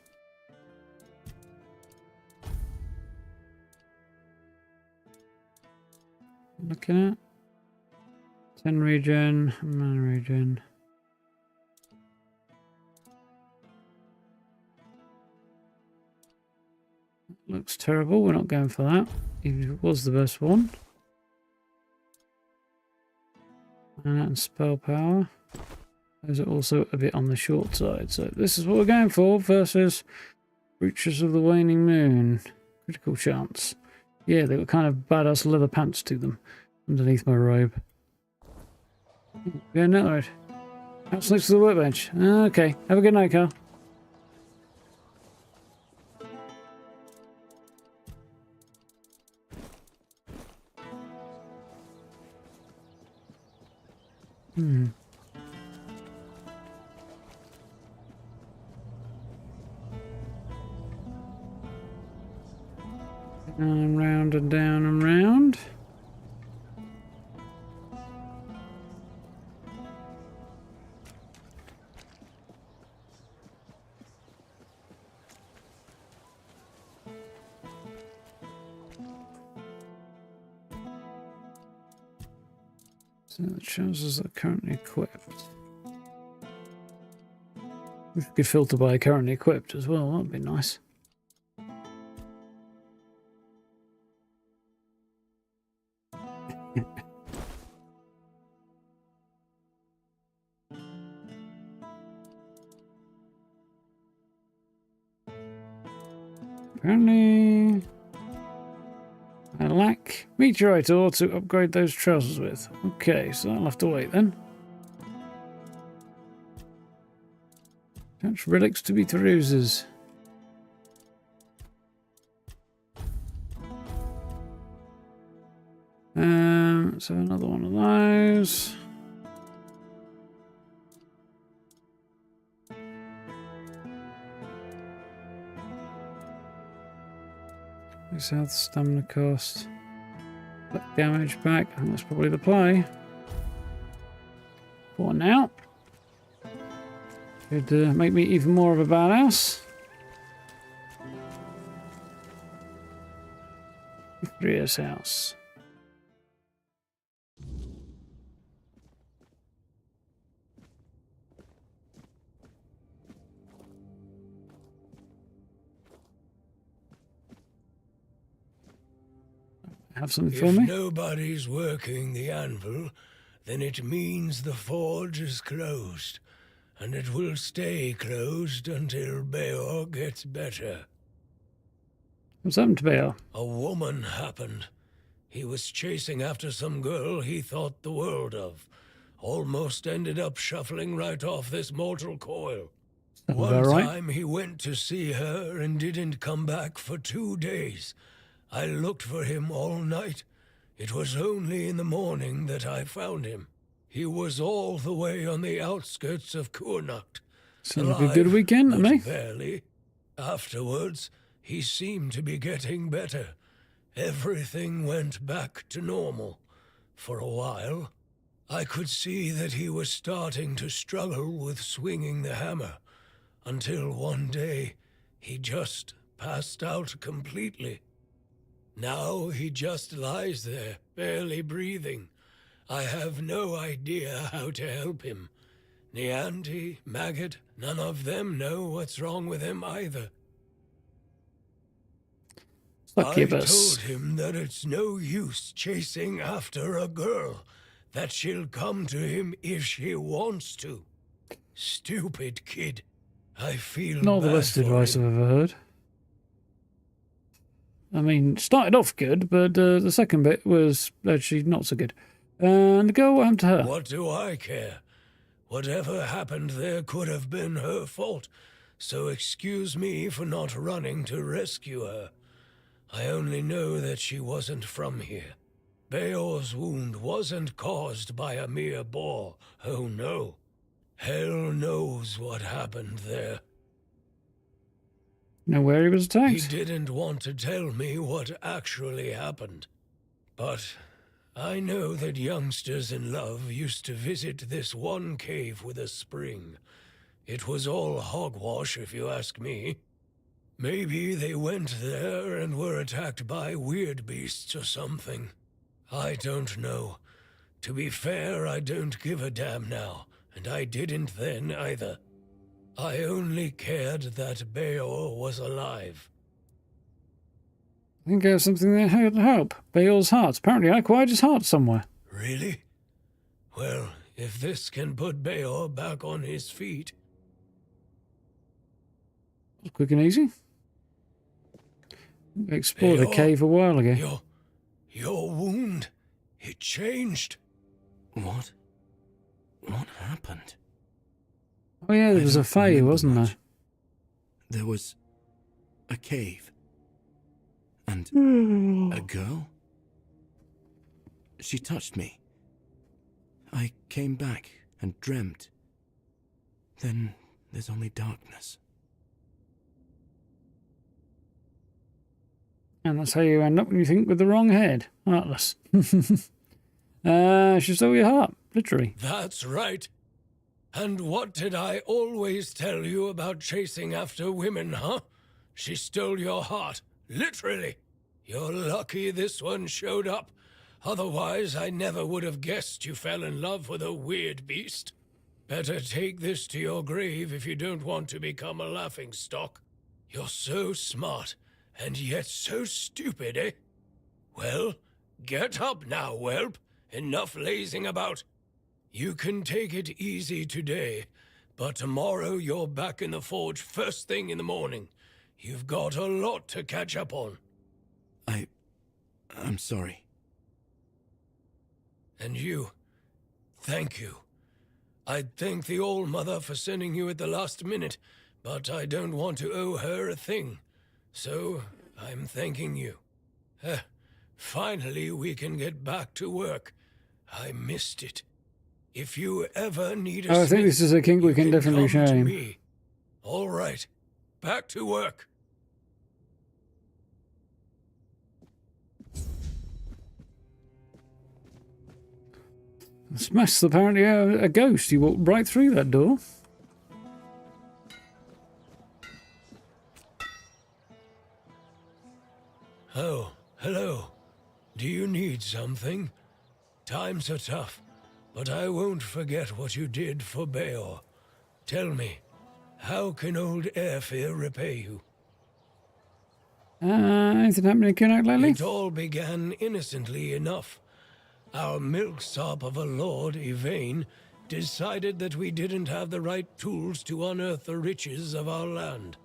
Looking at 10 regen, 9 regen. Looks terrible. We're not going for that, even if it was the best one. And spell power. Those are also a bit on the short side. So this is what we're going for versus Breaches of the Waning Moon. Critical chance. Yeah, they were kind of badass leather pants to them underneath my robe. Going that way. House next to the workbench. Okay, have a good night, Carl. And round and down and round. So the trousers are currently equipped. We could filter by currently equipped as well, that'd be nice. Apparently, I lack meteorite ore to upgrade those trousers with. Okay, so I'll have to wait then. Catch relics to be Teruses. So another one of those. South stamina cost. Black damage back. I think that's probably the play. For now. Could make me even more of a badass. Victoria's house. Have something for me? If nobody's working the anvil, then it means the forge is closed, and it will stay closed until Beor gets better. What's happened to Beor? A woman happened. He was chasing after some girl he thought the world of. Almost ended up shuffling right off this mortal coil. One time he went to see her and didn't come back for 2 days. I looked for him all night. It was only in the morning that I found him. He was all the way on the outskirts of Kurnacht. Seems like a good weekend to me. Barely. Afterwards, he seemed to be getting better, everything went back to normal. For a while, I could see that he was starting to struggle with swinging the hammer, until one day he just passed out completely. Now he just lies there, barely breathing. I have no idea how to help him. Nianti, Maggot, none of them know what's wrong with him either. Succubus. I told him that it's no use chasing after a girl, that she'll come to him if she wants to. Stupid kid. I feel Not the bad best for advice him. I've ever heard. I mean, started off good, but the second bit was actually not so good. And the girl, what happened to her? What do I care? Whatever happened there could have been her fault, so excuse me for not running to rescue her. I only know that she wasn't from here. Beor's wound wasn't caused by a mere boar, oh no. Hell knows what happened there. Know where he was attacked? He didn't want to tell me what actually happened. But I know that youngsters in love used to visit this one cave with a spring. It was all hogwash, if you ask me. Maybe they went there and were attacked by weird beasts or something. I don't know. To be fair, I don't give a damn now, and I didn't then either. I only cared that Beor was alive. I think I have something that would help. Beor's heart. Apparently I acquired his heart somewhere. Really? Well, if this can put Beor back on his feet... Quick and easy. We explored a Beor, cave a while ago. Your wound, it changed. What? What happened? Oh yeah, there was a fae, wasn't there? There was a cave. And a girl? She touched me. I came back and dreamt. Then there's only darkness. And that's how you end up when you think with the wrong head. Heartless. She stole your heart, literally. That's right. And what did I always tell you about chasing after women, huh? She stole your heart, literally. You're lucky this one showed up. Otherwise, I never would have guessed you fell in love with a weird beast. Better take this to your grave if you don't want to become a laughingstock. You're so smart, and yet so stupid, eh? Well, get up now, whelp. Enough lazing about. You can take it easy today, but tomorrow you're back in the forge first thing in the morning. You've got a lot to catch up on. I'm sorry. And you, thank you. I'd thank the All-Mother for sending you at the last minute, but I don't want to owe her a thing. So, I'm thanking you. Finally, we can get back to work. I missed it. If you ever need a I think this is a kink we can definitely show him. me. All right, back to work. Smashed apparently a ghost. He walked right through that door. Oh, hello. Do you need something? Times are tough, but I won't forget what you did for Beor. Tell me, how can old Airfear repay you? Anything happening in Kunnak lately? It all began innocently enough. Our milksop of a lord, Yvain, decided that we didn't have the right tools to unearth the riches of our land.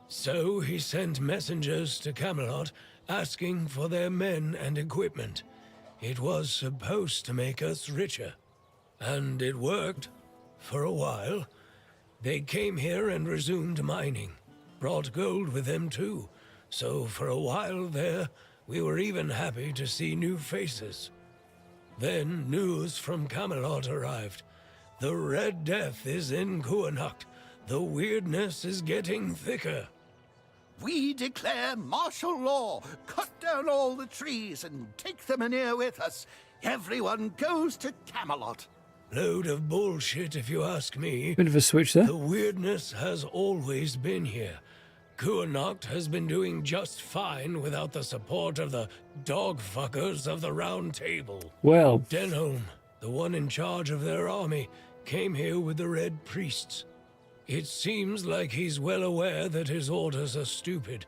So he sent messengers to Kamelot asking for their men and equipment. It was supposed to make us richer. And it worked. For a while. They came here and resumed mining. Brought gold with them too. So for a while there, we were even happy to see new faces. Then news from Kamelot arrived. The Red Death is in Kuanakt. The weirdness is getting thicker. We declare martial law, cut down all the trees and take the Menhir with us. Everyone goes to Kamelot. Load of bullshit, if you ask me. Bit of a switch there. The Wyrdness has always been here. Kuanacht has been doing just fine without the support of the dog-fuckers of the Round Table. Well. Denholm, the one in charge of their army, came here with the Red Priests. It seems like he's well aware that his orders are stupid,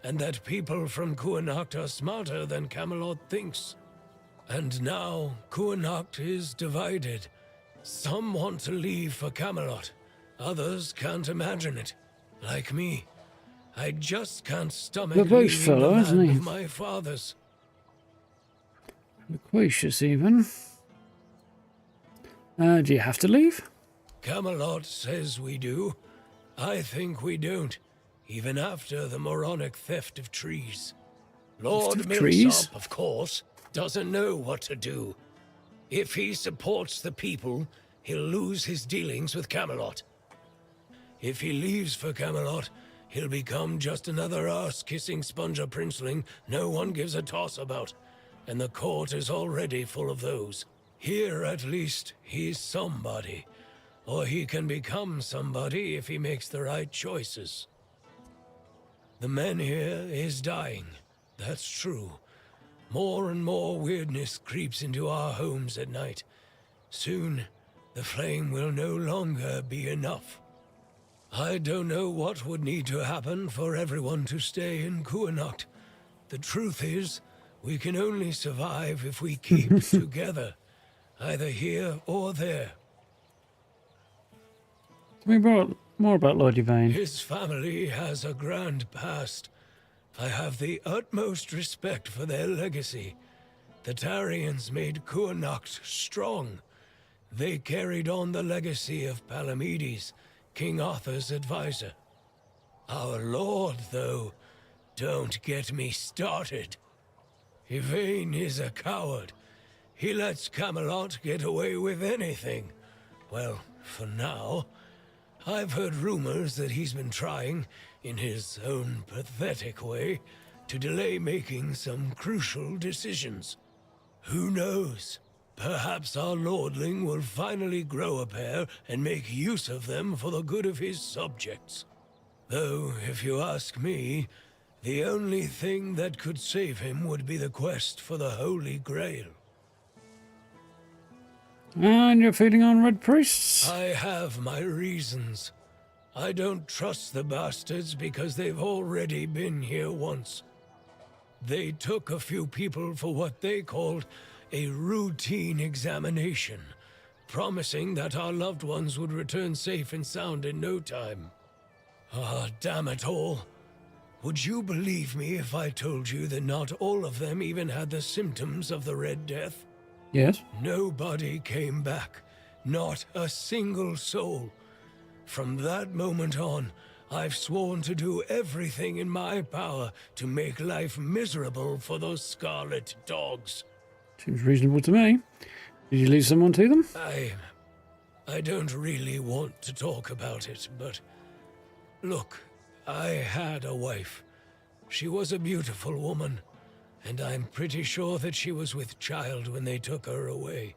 and that people from Kuanacht are smarter than Kamelot thinks. And now Kuanacht is divided. Some want to leave for Kamelot. Others can't imagine it. Like me. I just can't stomach The boat leaving fellow, the isn't land he? of my fathers. Loquacious even. Do you have to leave? Kamelot says we do. I think we don't, even after the moronic theft of trees. Lord Millsop, of course, doesn't know what to do. If he supports the people, he'll lose his dealings with Kamelot. If he leaves for Kamelot, he'll become just another arse-kissing sponger princeling no one gives a toss about, and the court is already full of those. Here, at least, he's somebody. Or he can become somebody if he makes the right choices. The Menhir is dying, that's true. More and more weirdness creeps into our homes at night. Soon, the flame will no longer be enough. I don't know what would need to happen for everyone to stay in Kuanacht. The truth is, we can only survive if we keep together, either here or there. Tell me more about Lord Yvain. His family has a grand past. I have the utmost respect for their legacy. The Tarians made Kuanacht strong. They carried on the legacy of Palamedes, King Arthur's advisor. Our lord, though, don't get me started. Yvain is a coward. He lets Kamelot get away with anything. Well, for now. I've heard rumors that he's been trying, in his own pathetic way, to delay making some crucial decisions. Who knows? Perhaps our lordling will finally grow a pair and make use of them for the good of his subjects. Though, if you ask me, the only thing that could save him would be the quest for the Holy Grail. And you're feeding on Red Priests? I have my reasons. I don't trust the bastards because they've already been here once. They took a few people for what they called a routine examination, promising that our loved ones would return safe and sound in no time. Ah, damn it all. Would you believe me if I told you that not all of them even had the symptoms of the Red Death? Yes. Nobody came back. Not a single soul. From that moment on, I've sworn to do everything in my power to make life miserable for those scarlet dogs. Seems reasonable to me. Did you leave someone to them? I don't really want to talk about it, but... Look, I had a wife. She was a beautiful woman. And I'm pretty sure that she was with child when they took her away.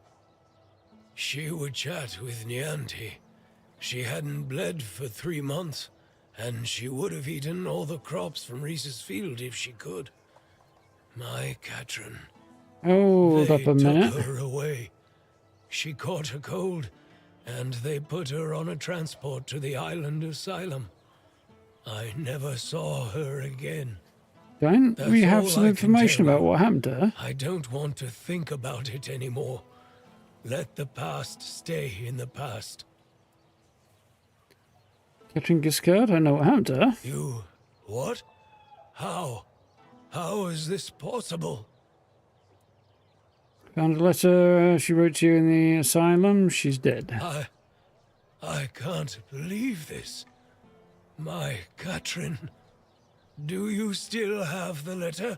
She would chat with Nianti. She hadn't bled for 3 months, and she would have eaten all the crops from Reese's field if she could. My Katrin. Hold up a minute. They took her away. She caught a cold, and they put her on a transport to the island asylum. I never saw her again. Don't we have some information about what happened to her? I don't want to think about it anymore. Let the past stay in the past. Catherine Giscard, I know what happened to her. You... what? How? How is this possible? Found a letter she wrote to you in the asylum. She's dead. I can't believe this. My Katrin... Do you still have the letter?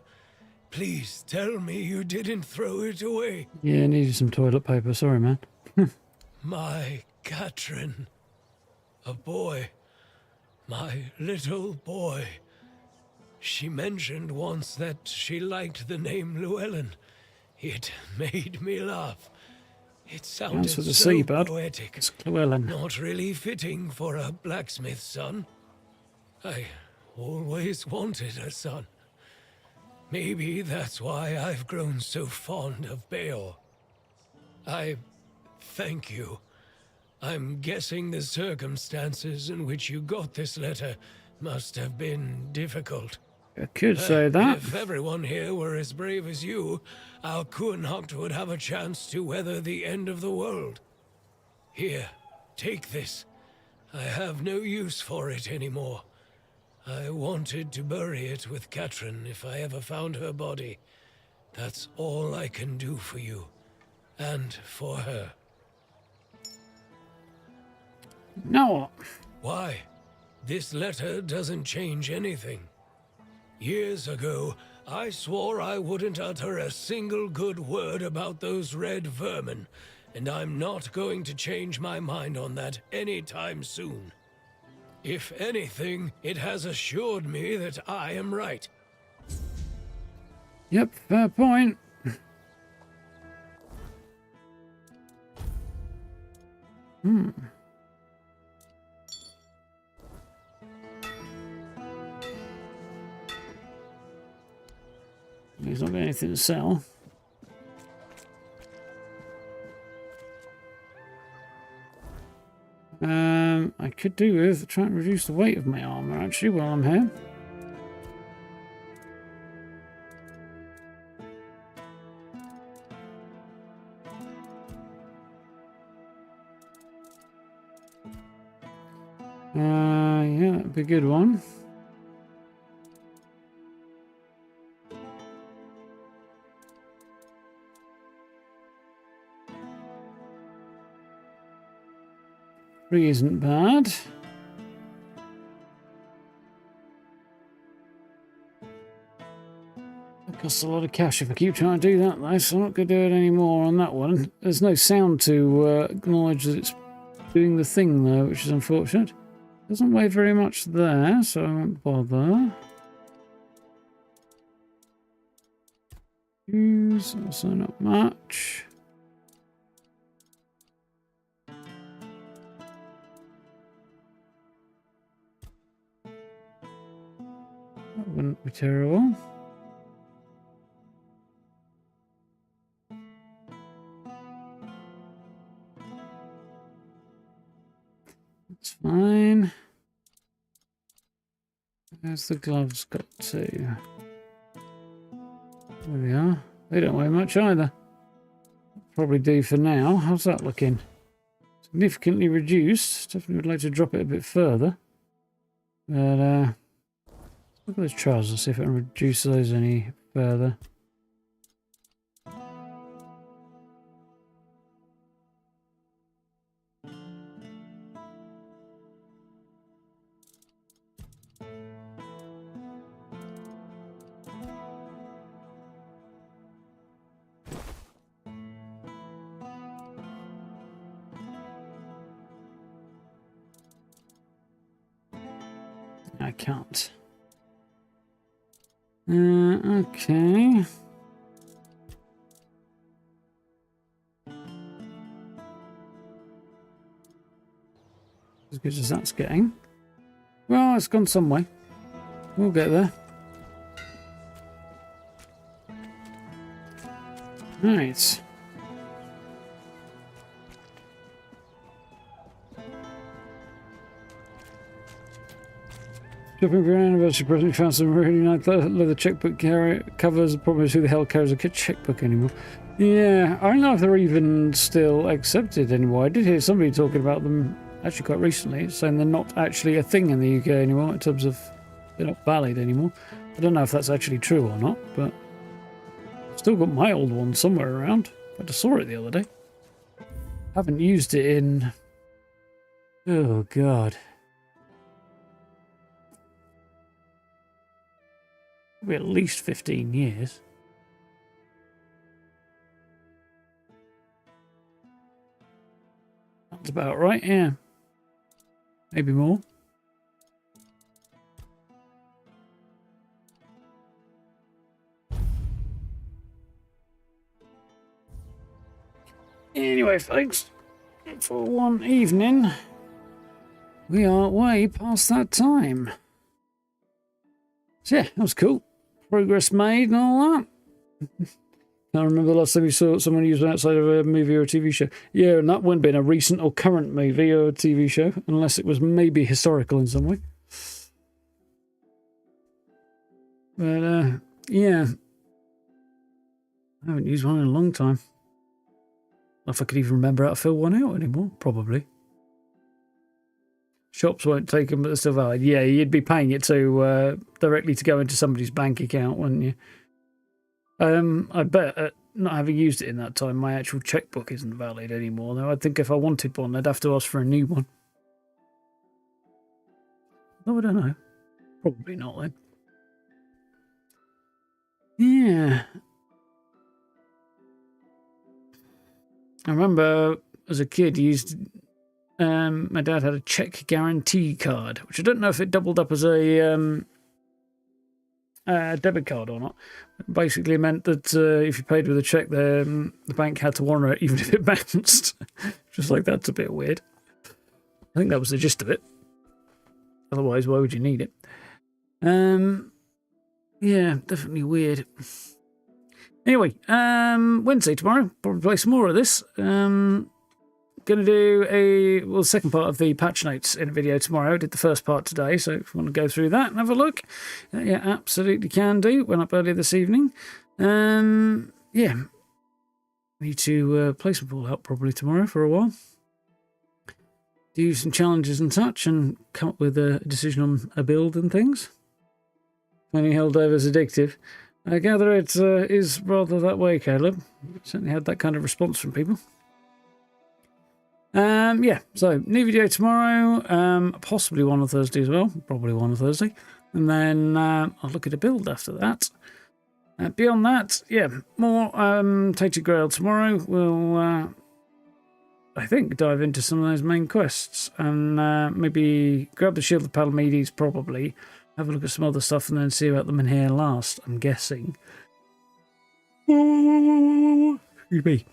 Please tell me you didn't throw it away. Yeah, needed some toilet paper. Sorry, man. My Katrin. A boy. My little boy. She mentioned once that she liked the name Llewellyn. It made me laugh. It sounded Answer the so sea, bud. poetic. It's Llewellyn. Not really fitting for a blacksmith's son. I always wanted a son. Maybe that's why I've grown so fond of Beor. I thank you. I'm guessing the circumstances in which you got this letter must have been difficult. I could say that. If everyone here were as brave as you, our Kuhnhacht would have a chance to weather the end of the world. Here, take this. I have no use for it anymore. I wanted to bury it with Katrin if I ever found her body. That's all I can do for you. And for her. Now what? Why? This letter doesn't change anything. Years ago, I swore I wouldn't utter a single good word about those red vermin, and I'm not going to change my mind on that anytime soon. If anything, it has assured me that I am right. Yep, fair point. He's not got anything to sell. I could do with trying to reduce the weight of my armor actually while I'm here. Yeah, that'd be a good one. Three isn't bad. It costs a lot of cash if I keep trying to do that though, so I'm not going to do it anymore on that one. There's no sound to acknowledge that it's doing the thing though, which is unfortunate. Doesn't weigh very much there, so I won't bother. Use, also not much. That wouldn't be terrible. That's fine. Where's the gloves got to? There we are. They don't weigh much either. Probably do for now. How's that looking? Significantly reduced. Definitely would like to drop it a bit further. But look at those trousers, see if I can reduce those any further. I can't. Okay. As good as that's getting. Well, it's gone some way. We'll get there. Right. Shopping for an anniversary present, we found some really nice leather checkbook covers. The problem is who the hell carries a checkbook anymore? Yeah, I don't know if they're even still accepted anymore. I did hear somebody talking about them actually quite recently, saying they're not actually a thing in the UK anymore in terms of they're not valid anymore. I don't know if that's actually true or not, but I've still got my old one somewhere around. I just saw it the other day. Haven't used it in... oh, God. Probably at least 15 years. That's about right, yeah. Maybe more. Anyway, folks, for one evening, we are way past that time. So yeah, that was cool. Progress made and all that. I remember the last time you saw someone use one outside of a movie or a TV show. Yeah, and that wouldn't be in a recent or current movie or a TV show, unless it was maybe historical in some way. But, yeah. I haven't used one in a long time. If I could even remember how to fill one out anymore, probably. Shops won't take them, but they're still valid. Yeah, you'd be paying it to directly to go into somebody's bank account, wouldn't you? I bet not having used it in that time, my actual checkbook isn't valid anymore. Though I think if I wanted one, I'd have to ask for a new one. Oh, I don't know. Probably not then. Yeah. I remember as a kid, my dad had a check guarantee card, which I don't know if it doubled up as a debit card or not. It basically meant that if you paid with a check, the bank had to honour it even if it bounced. Just like, that's a bit weird. I think that was the gist of it. Otherwise, why would you need it? Yeah, definitely weird. Anyway, Wednesday tomorrow, probably play some more of this. Going to do the second part of the patch notes in a video tomorrow. I did the first part today, so if you want to go through that and have a look, yeah, absolutely can do. Went up earlier this evening. Yeah, need to play some Fallout probably tomorrow for a while. Do some challenges and such, and come up with a decision on a build and things. Finding Helldiver's addictive. I gather it is rather that way, Caleb. Certainly had that kind of response from people. Yeah, so new video tomorrow, possibly one on Thursday as well, probably one on Thursday, and then I'll look at a build after that. Beyond that, yeah, more Tainted Grail tomorrow. We'll, I think, dive into some of those main quests, and maybe grab the Shield of Palamedes, probably, have a look at some other stuff, and then see about them in here last, I'm guessing. Excuse me.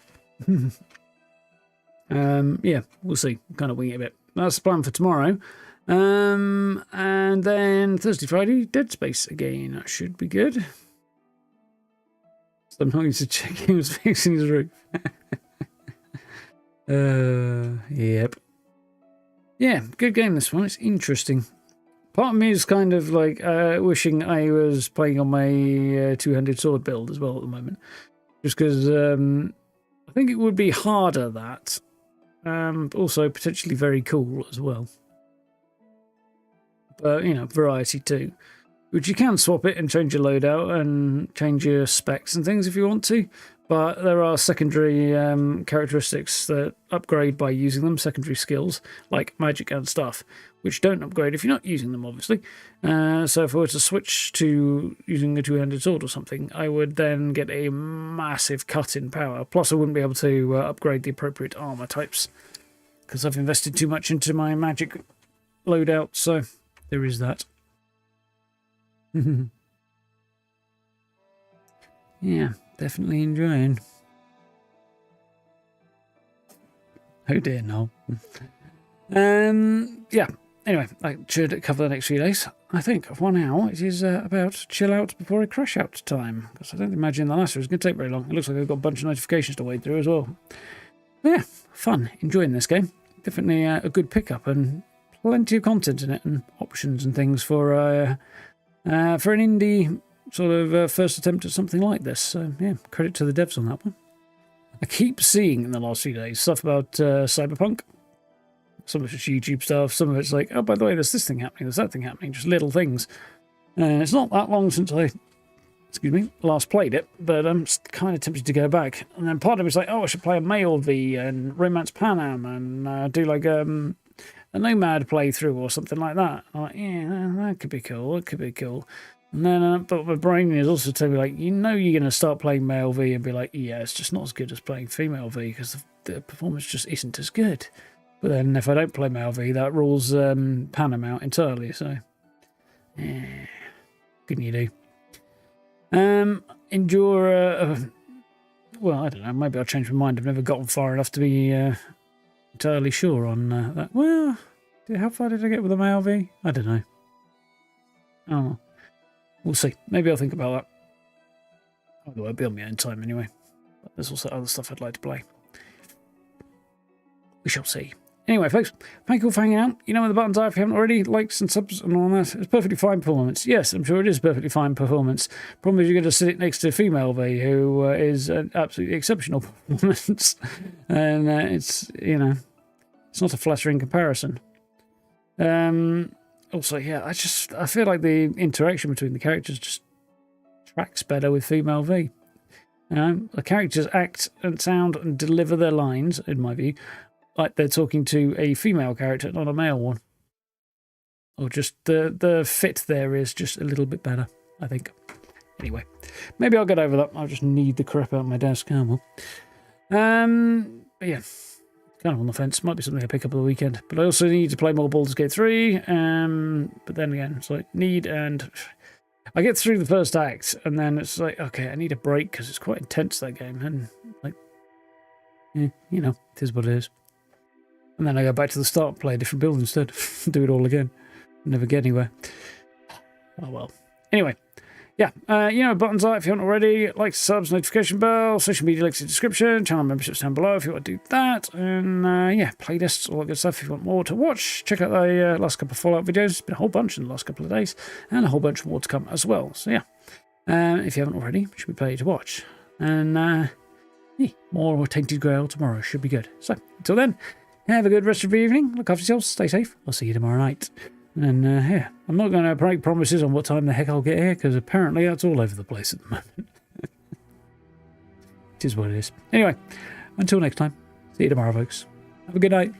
Yeah, we'll see. Kind of wing it a bit. That's the plan for tomorrow. And then Thursday, Friday, Dead Space again. That should be good. So I'm not used to check he was fixing his roof. Yep. Yeah, good game this one. It's interesting. Part of me is kind of like wishing I was playing on my two-handed sword build as well at the moment. Just because I think it would be harder that. But also potentially very cool as well. But, you know, variety too. Which you can swap it and change your loadout and change your specs and things if you want to. But there are secondary characteristics that upgrade by using them, secondary skills, like magic and stuff, which don't upgrade if you're not using them, obviously. So if I were to switch to using a two-handed sword or something, I would then get a massive cut in power. Plus, I wouldn't be able to upgrade the appropriate armour types, because I've invested too much into my magic loadout, so there is that. Yeah, definitely enjoying. Oh dear, no. Yeah, anyway, I should cover the next few days. I think for now it is about chill out before I crash out time, because I don't imagine the last one is going to take very long. It looks like I've got a bunch of notifications to wade through as well. But yeah, fun, enjoying this game. Definitely a good pickup and plenty of content in it and options and things for an indie sort of first attempt at something like this. So yeah, credit to the devs on that one. I keep seeing in the last few days stuff about Cyberpunk. Some of it's YouTube stuff, some of it's like, oh, by the way, there's this thing happening, there's that thing happening, just little things. And it's not that long since I, last played it, but I'm kind of tempted to go back. And then part of it's like, oh, I should play a Male V and Romance Panam and do like a Nomad playthrough or something like that. I'm like, yeah, that could be cool, that could be cool. And then, but my brain is also telling me, like, you know, you're going to start playing Male V and be like, yeah, it's just not as good as playing Female V because the performance just isn't as good. But then if I don't play Male V, that rules Panam out entirely, so yeah, good you do. Endure well, I don't know. Maybe I'll change my mind. I've never gotten far enough to be entirely sure on that. Well, how far did I get with the male V? I don't know. Oh, we'll see. Maybe I'll think about that. Although I'll be on my own time anyway. But there's also other stuff I'd like to play. We shall see. Anyway, folks, thank you all for hanging out. You know where the buttons are if you haven't already. Likes and subs and all that. It's perfectly fine performance. Yes, I'm sure it is perfectly fine performance. Problem is you're going to sit next to a female V who is an absolutely exceptional performance. And it's, you know, it's not a flattering comparison. Also, yeah, I feel like the interaction between the characters just tracks better with female V. The characters act and sound and deliver their lines, in my view, like they're talking to a female character, not a male one. Or just the fit there is just a little bit better, I think. Anyway, maybe I'll get over that. I'll just need the crap out of my desk. But yeah, kind of on the fence. Might be something I pick up on the weekend. But I also need to play more Baldur's Gate 3. But then again, it's like need and... I get through the first act, and then it's like, okay, I need a break because it's quite intense, that game. And, like, yeah, you know, it is what it is. And then I go back to the start and play a different build instead. Do it all again. Never get anywhere. Oh, well. Anyway, yeah, you know, buttons are if you haven't already. Like, subs, notification bell, social media links in the description, channel memberships down below if you want to do that. And, yeah, playlists, all that good stuff if you want more to watch. Check out the last couple of Fallout videos. There's been a whole bunch in the last couple of days. And a whole bunch more to come as well. So, yeah, if you haven't already, it should be plenty to watch. And, yeah, more Tainted Grail tomorrow. Should be good. So, until then, have a good rest of your evening. Look after yourselves. Stay safe. I'll see you tomorrow night. And, yeah, I'm not going to make promises on what time the heck I'll get here, because apparently that's all over the place at the moment. It is what it is. Anyway, until next time, see you tomorrow, folks. Have a good night.